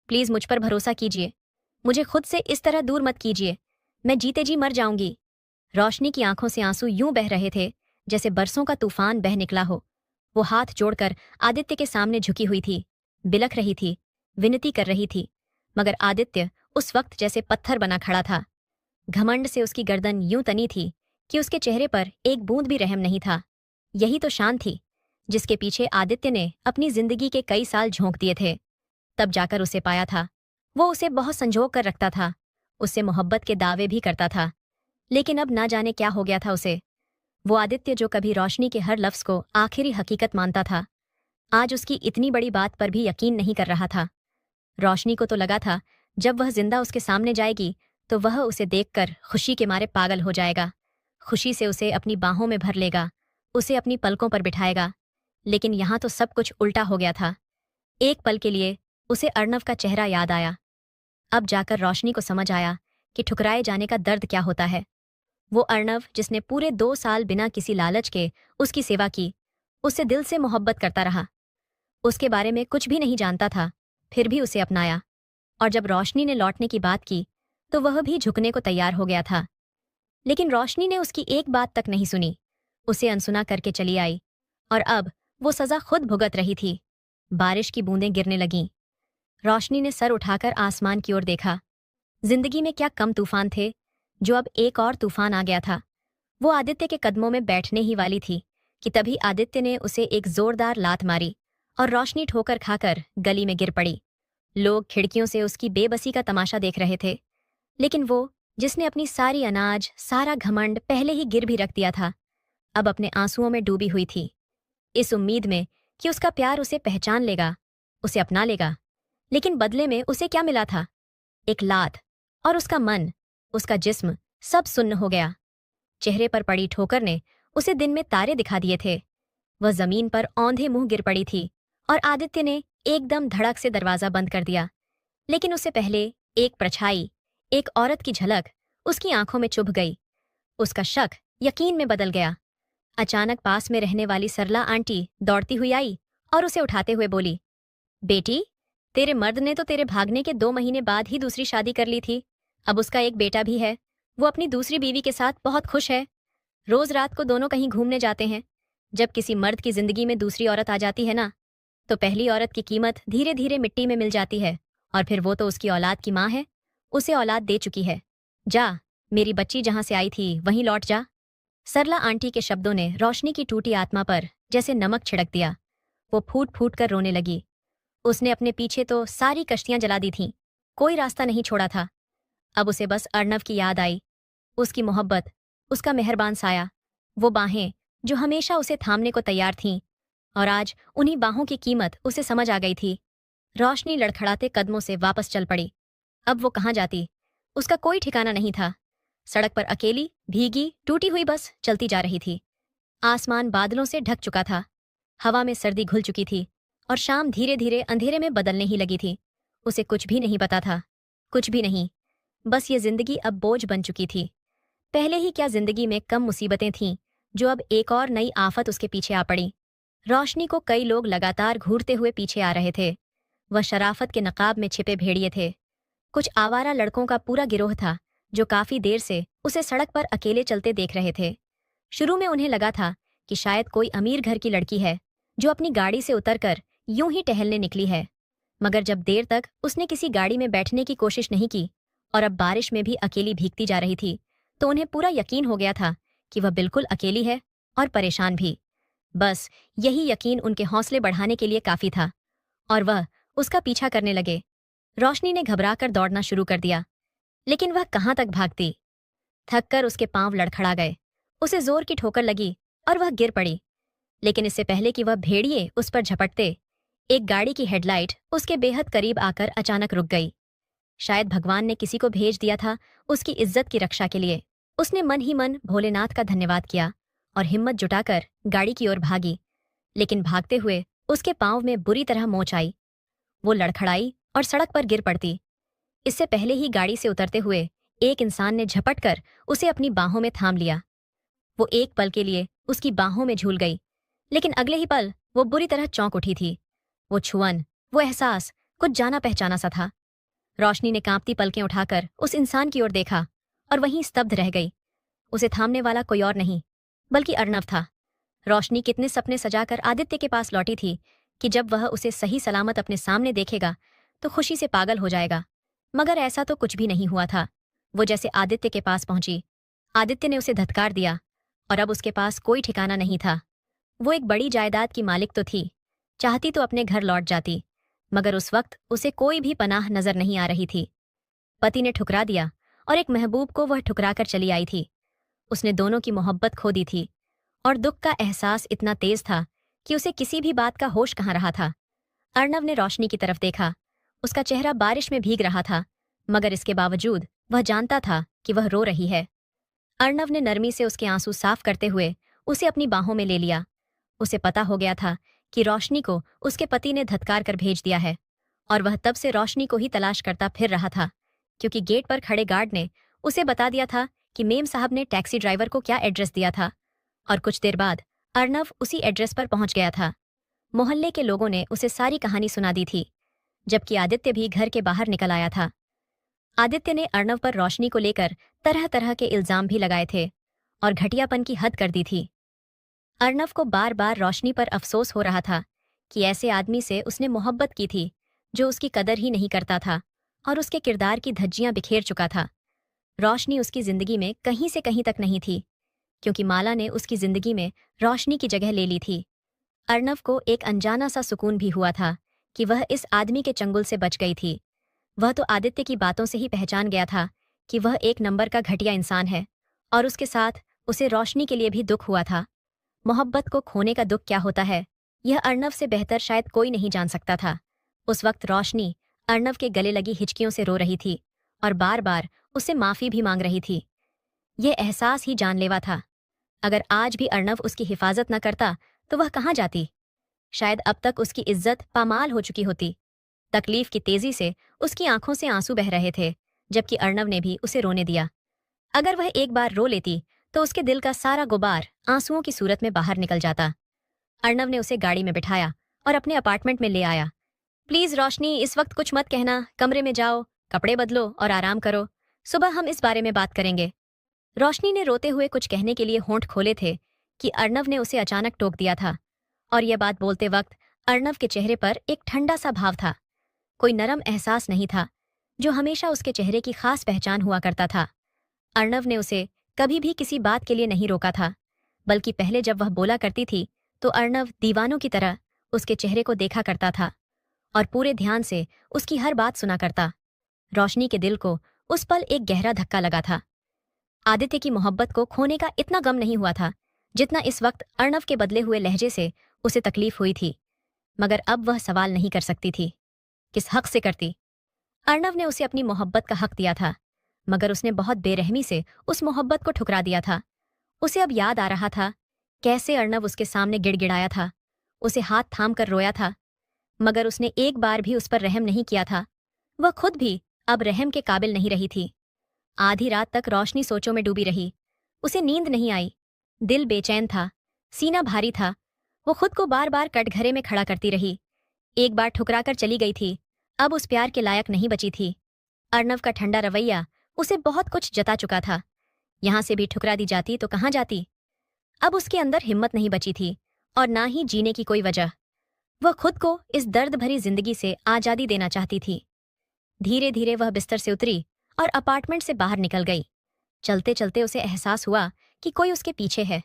प्लीज मुझ पर भरोसा कीजिए। मुझे खुद से इस तरह दूर मत कीजिए। मैं जीते जी मर जाऊंगी। रोशनी की आंखों से आंसू यूं बह रहे थे जैसे बरसों का तूफान बह निकला हो। वो हाथ जोड़कर आदित्य के सामने झुकी हुई थी, बिलख रही थी, विनती कर रही थी। मगर आदित्य उस वक्त जैसे पत्थर बना खड़ा था। घमंड से उसकी गर्दन यूं तनी थी कि उसके चेहरे पर एक बूंद भी रहम नहीं था। यही तो शान थी जिसके पीछे आदित्य ने अपनी जिंदगी के कई साल झोंक दिए थे। तब जाकर उसे पाया था। वो उसे बहुत संजो कर रखता था, उससे मोहब्बत के दावे भी करता था। लेकिन अब ना जाने क्या हो गया था उसे। वो आदित्य जो कभी रोशनी के हर लफ्ज को आखिरी हकीकत मानता था, आज उसकी इतनी बड़ी बात पर भी यकीन नहीं कर रहा था। रोशनी को तो लगा था जब वह जिंदा उसके सामने जाएगी तो वह उसे देखकर खुशी के मारे पागल हो जाएगा। खुशी से उसे अपनी बाहों में भर लेगा, उसे अपनी पलकों पर बिठाएगा। लेकिन यहाँ तो सब कुछ उल्टा हो गया था। एक पल के लिए उसे अर्णव का चेहरा याद आया। अब जाकर रोशनी को समझ आया कि ठुकराए जाने का दर्द क्या होता है। वो अर्णव जिसने पूरे 2 साल बिना किसी लालच के उसकी सेवा की, उससे दिल से मोहब्बत करता रहा, उसके बारे में कुछ भी नहीं जानता था, फिर भी उसे अपनाया। और जब रोशनी ने लौटने की बात की तो वह भी झुकने को तैयार हो गया था। लेकिन रोशनी ने उसकी एक बात तक नहीं सुनी, उसे अनसुना करके चली आई। और अब वो सजा खुद भुगत रही थी। बारिश की बूंदें गिरने लगीं। रोशनी ने सर उठाकर आसमान की ओर देखा। जिंदगी में क्या कम तूफान थे, जो अब एक और तूफान आ गया था। वो आदित्य के कदमों में बैठने ही वाली थी कि तभी आदित्य ने उसे एक जोरदार लात मारी और रोशनी ठोकर खाकर गली में गिर पड़ी। लोग खिड़कियों से उसकी बेबसी का तमाशा देख रहे थे, लेकिन वो जिसने अपनी सारी अनाज, सारा घमंड पहले ही गिर भी रख दिया था, अब अपने आंसुओं में डूबी हुई थी, इस उम्मीद में कि उसका प्यार उसे पहचान लेगा, उसे अपना लेगा। लेकिन बदले में उसे क्या मिला था? एक लात। और उसका मन, उसका जिस्म सब सुन्न हो गया। चेहरे पर पड़ी ठोकर ने उसे दिन में तारे दिखा दिए थे। वह जमीन पर औंधे मुंह गिर पड़ी थी और आदित्य ने एकदम धड़क से दरवाजा बंद कर दिया। लेकिन उससे पहले एक परछाई, एक औरत की झलक उसकी आंखों में चुभ गई। उसका शक यकीन में बदल गया। अचानक पास में रहने वाली सरला आंटी दौड़ती हुई आई और उसे उठाते हुए बोली, बेटी, तेरे मर्द ने तो तेरे भागने के 2 महीने बाद ही दूसरी शादी कर ली थी। अब उसका एक बेटा भी है। वो अपनी दूसरी बीवी के साथ बहुत खुश है। रोज रात को दोनों कहीं घूमने जाते हैं। जब किसी मर्द की जिंदगी में दूसरी औरत आ जाती है ना, तो पहली औरत की कीमत धीरे धीरे मिट्टी में मिल जाती है। और फिर वो तो उसकी औलाद की माँ है, उसे औलाद दे चुकी है। जा, मेरी बच्ची जहां से आई थी वहीं लौट जा। सरला आंटी के शब्दों ने रोशनी की टूटी आत्मा पर जैसे नमक छिड़क दिया। वो फूट फूट कर रोने लगी। उसने अपने पीछे तो सारी कश्तियां जला दी थीं, कोई रास्ता नहीं छोड़ा था। अब उसे बस अर्णव की याद आई, उसकी मोहब्बत, उसका मेहरबान साया, वो बाहें जो हमेशा उसे थामने को तैयार थीं। और आज उन्हीं बाहों की कीमत उसे समझ आ गई थी। रोशनी लड़खड़ाते कदमों से वापस चल पड़ी। अब वो कहाँ जाती, उसका कोई ठिकाना नहीं था। सड़क पर अकेली, भीगी, टूटी हुई बस चलती जा रही थी। आसमान बादलों से ढक चुका था, हवा में सर्दी घुल चुकी थी और शाम धीरे धीरे अंधेरे में बदलने ही लगी थी। उसे कुछ भी नहीं पता था, कुछ भी नहीं। बस ये जिंदगी अब बोझ बन चुकी थी। पहले ही क्या जिंदगी में कम मुसीबतें थीं, जो अब एक और नई आफत उसके पीछे आ पड़ी। रोशनी को कई लोग लगातार घूरते हुए पीछे आ रहे थे। वह शराफत के नकाब में छिपे भेड़िए थे। कुछ आवारा लड़कों का पूरा गिरोह था जो काफी देर से उसे सड़क पर अकेले चलते देख रहे थे। शुरू में उन्हें लगा था कि शायद कोई अमीर घर की लड़की है जो अपनी गाड़ी से उतरकर यूं ही टहलने निकली है। मगर जब देर तक उसने किसी गाड़ी में बैठने की कोशिश नहीं की और अब बारिश में भी अकेली भीगती जा रही थी, तो उन्हें पूरा यकीन हो गया था कि वह बिल्कुल अकेली है और परेशान भी। बस यही यकीन उनके हौसले बढ़ाने के लिए काफी था और वह उसका पीछा करने लगे। रोशनी ने घबराकर दौड़ना शुरू कर दिया, लेकिन वह कहाँ तक भागती। थककर उसके पांव लड़खड़ा गए, उसे जोर की ठोकर लगी और वह गिर पड़ी। लेकिन इससे पहले कि वह भेड़िए उस पर झपटते, एक गाड़ी की हेडलाइट उसके बेहद करीब आकर अचानक रुक गई। शायद भगवान ने किसी को भेज दिया था उसकी इज्जत की रक्षा के लिए। उसने मन ही मन भोलेनाथ का धन्यवाद किया और हिम्मत जुटाकर गाड़ी की ओर भागी। लेकिन भागते हुए उसके पांव में बुरी तरह मोच आई। वो लड़खड़ाई और सड़क पर गिर पड़ती। इससे पहले ही गाड़ी से उतरते हुए एक इंसान ने झपट कर उसे अपनी बाहों में थाम लिया। वो एक पल के लिए उसकी बाहों में झूल गई, लेकिन अगले ही पल वो बुरी तरह चौंक उठी थी। वो छुअन, वो एहसास कुछ जाना पहचाना सा था। रोशनी ने कांपती पलकें उठाकर उस इंसान की ओर देखा और वहीं स्तब्ध रह गई। उसे थामने वाला कोई और नहीं बल्कि अर्णव था। रोशनी कितने सपने सजाकर आदित्य के पास लौटी थी कि जब वह उसे सही सलामत अपने सामने देखेगा तो खुशी से पागल हो जाएगा, मगर ऐसा तो कुछ भी नहीं हुआ था। वो जैसे आदित्य के पास पहुंची, आदित्य ने उसे धत्कार दिया और अब उसके पास कोई ठिकाना नहीं था। वो एक बड़ी जायदाद की मालिक तो थी, चाहती तो अपने घर लौट जाती, मगर उस वक्त उसे कोई भी पनाह नजर नहीं आ रही थी। पति ने ठुकरा दिया और एक महबूब को वह ठुकराकर चली आई थी। उसने दोनों की मोहब्बत खो दी थी और दुख का एहसास इतना तेज था कि उसे किसी भी बात का होश कहाँ रहा था। अर्णव ने रोशनी की तरफ देखा। उसका चेहरा बारिश में भीग रहा था, मगर इसके बावजूद वह जानता था कि वह रो रही है। अर्णव ने नरमी से उसके आंसू साफ करते हुए उसे अपनी बाहों में ले लिया। उसे पता हो गया था कि रोशनी को उसके पति ने धत्कार कर भेज दिया है और वह तब से रोशनी को ही तलाश करता फिर रहा था, क्योंकि गेट पर खड़े गार्ड ने उसे बता दिया था कि मेम साहब ने टैक्सी ड्राइवर को क्या एड्रेस दिया था। और कुछ देर बाद अर्णव उसी एड्रेस पर पहुंच गया था। मोहल्ले के लोगों ने उसे सारी कहानी सुना दी थी, जबकि आदित्य भी घर के बाहर निकल आया था। आदित्य ने अर्णव पर रोशनी को लेकर तरह तरह के इल्जाम भी लगाए थे और घटियापन की हद कर दी थी। अर्णव को बार बार रोशनी पर अफसोस हो रहा था कि ऐसे आदमी से उसने मोहब्बत की थी जो उसकी कदर ही नहीं करता था और उसके किरदार की धज्जियां बिखेर चुका था। रोशनी उसकी जिंदगी में कहीं से कहीं तक नहीं थी, क्योंकि माला ने उसकी जिंदगी में रोशनी की जगह ले ली थी। अर्णव को एक अनजाना सा सुकून भी हुआ था कि वह इस आदमी के चंगुल से बच गई थी। वह तो आदित्य की बातों से ही पहचान गया था कि वह एक नंबर का घटिया इंसान है, और उसके साथ उसे रोशनी के लिए भी दुख हुआ था। मोहब्बत को खोने का दुख क्या होता है, यह अर्णव से बेहतर शायद कोई नहीं जान सकता था। उस वक्त रोशनी अर्णव के गले लगी हिचकियों से रो रही थी और बार बार उससे माफी भी मांग रही थी। यह एहसास ही जानलेवा था। अगर आज भी अर्णव उसकी हिफाजत न करता तो वह कहाँ जाती। शायद अब तक उसकी इज्जत पामाल हो चुकी होती। तकलीफ की तेजी से उसकी आंखों से आंसू बह रहे थे, जबकि अर्णव ने भी उसे रोने दिया। अगर वह एक बार रो लेती तो उसके दिल का सारा गुबार आंसुओं की सूरत में बाहर निकल जाता। अर्णव ने उसे गाड़ी में बिठाया और अपने अपार्टमेंट में ले आया। प्लीज रोशनी, इस वक्त कुछ मत कहना, कमरे में जाओ, कपड़े बदलो और आराम करो। सुबह हम इस बारे में बात करेंगे। रोशनी ने रोते हुए कुछ कहने के लिए होंठ खोले थे कि अर्णव ने उसे अचानक टोक दिया था, और यह बात बोलते वक्त अर्णव के चेहरे पर एक ठंडा सा भाव था। कोई नरम एहसास नहीं था जो हमेशा उसके चेहरे की खास पहचान हुआ करता था। अर्णव ने उसे कभी भी किसी बात के लिए नहीं रोका था, बल्कि पहले जब वह बोला करती थी तो अर्णव दीवानों की तरह उसके चेहरे को देखा करता था और पूरे ध्यान से उसकी हर बात सुना करता। रोशनी के दिल को उस पल एक गहरा धक्का लगा था। आदित्य की मोहब्बत को खोने का इतना गम नहीं हुआ था जितना इस वक्त अर्णव के बदले हुए लहजे से उसे तकलीफ हुई थी। मगर अब वह सवाल नहीं कर सकती थी। किस हक से करती? अर्णव ने उसे अपनी मोहब्बत का हक दिया था, मगर उसने बहुत बेरहमी से उस मोहब्बत को ठुकरा दिया था। उसे अब याद आ रहा था कैसे अर्णव उसके सामने गिड़गिड़ाया था, उसे हाथ थाम कर रोया था, मगर उसने एक बार भी उस पर रहम नहीं किया था। वह खुद भी अब रहम के काबिल नहीं रही थी। आधी रात तक रोशनी सोचों में डूबी रही। उसे नींद नहीं आई, दिल बेचैन था, सीना भारी था। वो खुद को बार बार कटघरे में खड़ा करती रही। एक बार ठुकराकर चली गई थी, अब उस प्यार के लायक नहीं बची थी। अर्णव का ठंडा रवैया उसे बहुत कुछ जता चुका था। यहां से भी ठुकरा दी जाती तो कहाँ जाती। अब उसके अंदर हिम्मत नहीं बची थी और ना ही जीने की कोई वजह। वह खुद को इस दर्द भरी जिंदगी से आजादी देना चाहती थी। धीरे धीरे वह बिस्तर से उतरी और अपार्टमेंट से बाहर निकल गई। चलते चलते उसे एहसास हुआ कि कोई उसके पीछे है।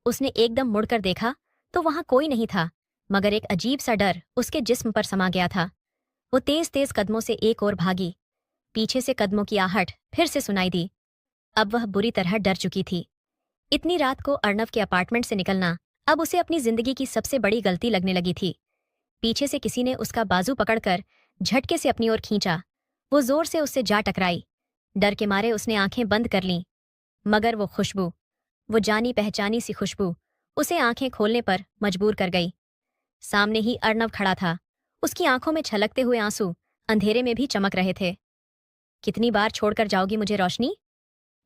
उसने एकदम मुड़कर देखा तो वहां कोई नहीं था, मगर एक अजीब सा डर उसके जिस्म पर समा गया था। वो तेज तेज कदमों से एक ओर भागी। पीछे से कदमों की आहट फिर से सुनाई दी। अब वह बुरी तरह डर चुकी थी। इतनी रात को अर्णव के अपार्टमेंट से निकलना अब उसे अपनी जिंदगी की सबसे बड़ी गलती लगने लगी थी। पीछे से किसी ने उसका बाजू पकड़कर झटके से अपनी ओर खींचा। वो जोर से उससे जा टकराई। डर के मारे उसने आंखें बंद कर लीं, मगर वो खुशबू, वो जानी पहचानी सी खुशबू उसे आंखें खोलने पर मजबूर कर गई। सामने ही अर्णव खड़ा था। उसकी आंखों में छलकते हुए आंसू अंधेरे में भी चमक रहे थे। कितनी बार छोड़कर जाओगी मुझे रोशनी?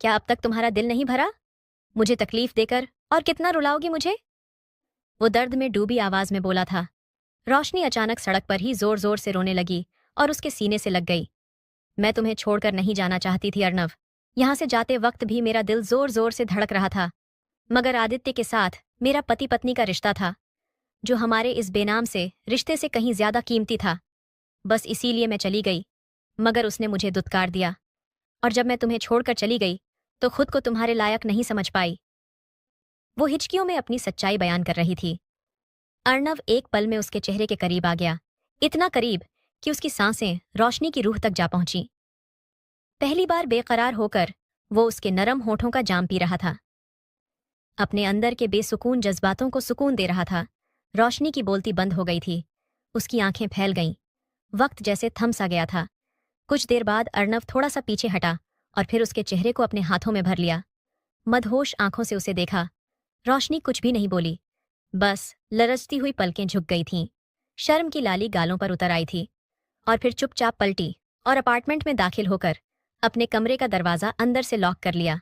क्या अब तक तुम्हारा दिल नहीं भरा? मुझे तकलीफ देकर और कितना रुलाओगी मुझे? वो दर्द में डूबी आवाज में बोला था। रोशनी अचानक सड़क पर ही जोर जोर से रोने लगी और उसके सीने से लग गई। मैं तुम्हें छोड़कर नहीं जाना चाहती थी अर्णव। यहां से जाते वक्त भी मेरा दिल जोर जोर से धड़क रहा था, मगर आदित्य के साथ मेरा पति पत्नी का रिश्ता था, जो हमारे इस बेनाम से रिश्ते से कहीं ज्यादा कीमती था। बस इसीलिए मैं चली गई, मगर उसने मुझे दुत्कार दिया। और जब मैं तुम्हें छोड़कर चली गई तो खुद को तुम्हारे लायक नहीं समझ पाई। वो हिचकियों में अपनी सच्चाई बयान कर रही थी। अर्णव एक पल में उसके चेहरे के करीब आ गया, इतना करीब कि उसकी सांसें रोशनी की रूह तक जा पहुंची। पहली बार बेकरार होकर वो उसके नरम होठों का जाम पी रहा था, अपने अंदर के बेसुकून जज्बातों को सुकून दे रहा था। रोशनी की बोलती बंद हो गई थी। उसकी आंखें फैल गईं। वक्त जैसे थम सा गया था। कुछ देर बाद अर्णव थोड़ा सा पीछे हटा और फिर उसके चेहरे को अपने हाथों में भर लिया। मदहोश आंखों से उसे देखा। रोशनी कुछ भी नहीं बोली, बस लरजती हुई पलकें झुक गई थीं। शर्म की लाली गालों पर उतर आई थी और फिर चुपचाप पलटी और अपार्टमेंट में दाखिल होकर अपने कमरे का दरवाजा अंदर से लॉक कर लिया।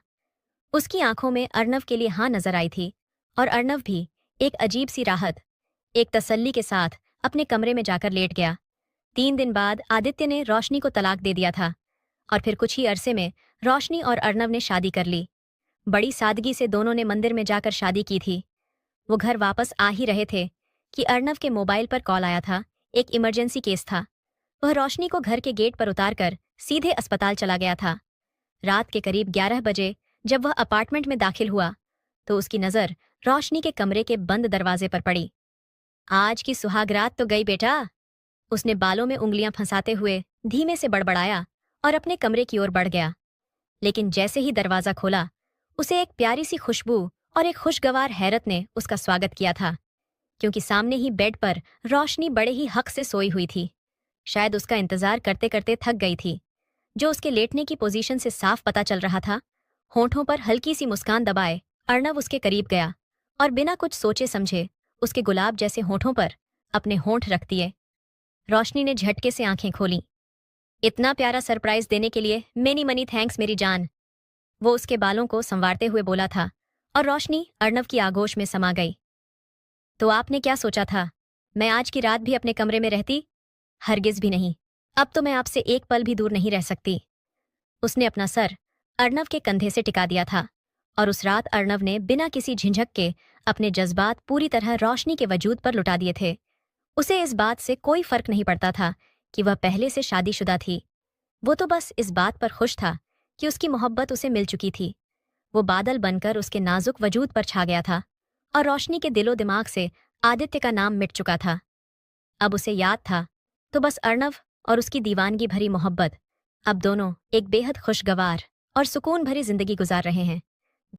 उसकी आंखों में अर्णव के लिए हाँ नजर आई थी, और अर्णव भी एक अजीब सी राहत, एक तसल्ली के साथ अपने कमरे में जाकर लेट गया। 3 दिन बाद आदित्य ने रोशनी को तलाक दे दिया था और फिर कुछ ही अरसे में रोशनी और अर्णव ने शादी कर ली। बड़ी सादगी से दोनों ने मंदिर में जाकर शादी की थी। वो घर वापस आ ही रहे थे कि अर्णव के मोबाइल पर कॉल आया था। एक इमरजेंसी केस था। वह रोशनी को घर के गेट पर उतारकर सीधे अस्पताल चला गया था। रात के करीब 11 बजे जब वह अपार्टमेंट में दाखिल हुआ तो उसकी नजर रोशनी के कमरे के बंद दरवाजे पर पड़ी। आज की सुहागरात तो गई बेटा, उसने बालों में उंगलियां फंसाते हुए धीमे से बड़बड़ाया और अपने कमरे की ओर बढ़ गया। लेकिन जैसे ही दरवाजा खोला, उसे एक प्यारी सी खुशबू और एक खुशगवार हैरत ने उसका स्वागत किया था, क्योंकि सामने ही बेड पर रोशनी बड़े ही हक से सोई हुई थी। शायद उसका इंतजार करते करते थक गई थी। जो उसके लेटने की पोजीशन से साफ पता चल रहा था। होंठों पर हल्की सी मुस्कान दबाए अर्णव उसके करीब गया और बिना कुछ सोचे समझे उसके गुलाब जैसे होंठों पर अपने होंठ रख दिए। रोशनी ने झटके से आंखें खोलीं। इतना प्यारा सरप्राइज देने के लिए मेनी मनी थैंक्स मेरी जान, वो उसके बालों को संवारते हुए बोला था, और रोशनी अर्णव की आगोश में समा गई। तो आपने क्या सोचा था, मैं आज की रात भी अपने कमरे में रहती? हरगिज भी नहीं। अब तो मैं आपसे एक पल भी दूर नहीं रह सकती। उसने अपना सर अर्णव के कंधे से टिका दिया था, और उस रात अर्णव ने बिना किसी झिझक के अपने जज्बात पूरी तरह रोशनी के वजूद पर लुटा दिए थे। उसे इस बात से कोई फर्क नहीं पड़ता था कि वह पहले से शादीशुदा थी। वो तो बस इस बात पर खुश था कि उसकी मोहब्बत उसे मिल चुकी थी। वो बादल बनकर उसके नाजुक वजूद पर छा गया था, और रोशनी के दिलो दिमाग से आदित्य का नाम मिट चुका था। अब उसे याद था तो बस अर्णव और उसकी दीवानगी भरी मोहब्बत। अब दोनों एक बेहद खुशगवार और सुकून भरी जिंदगी गुजार रहे हैं।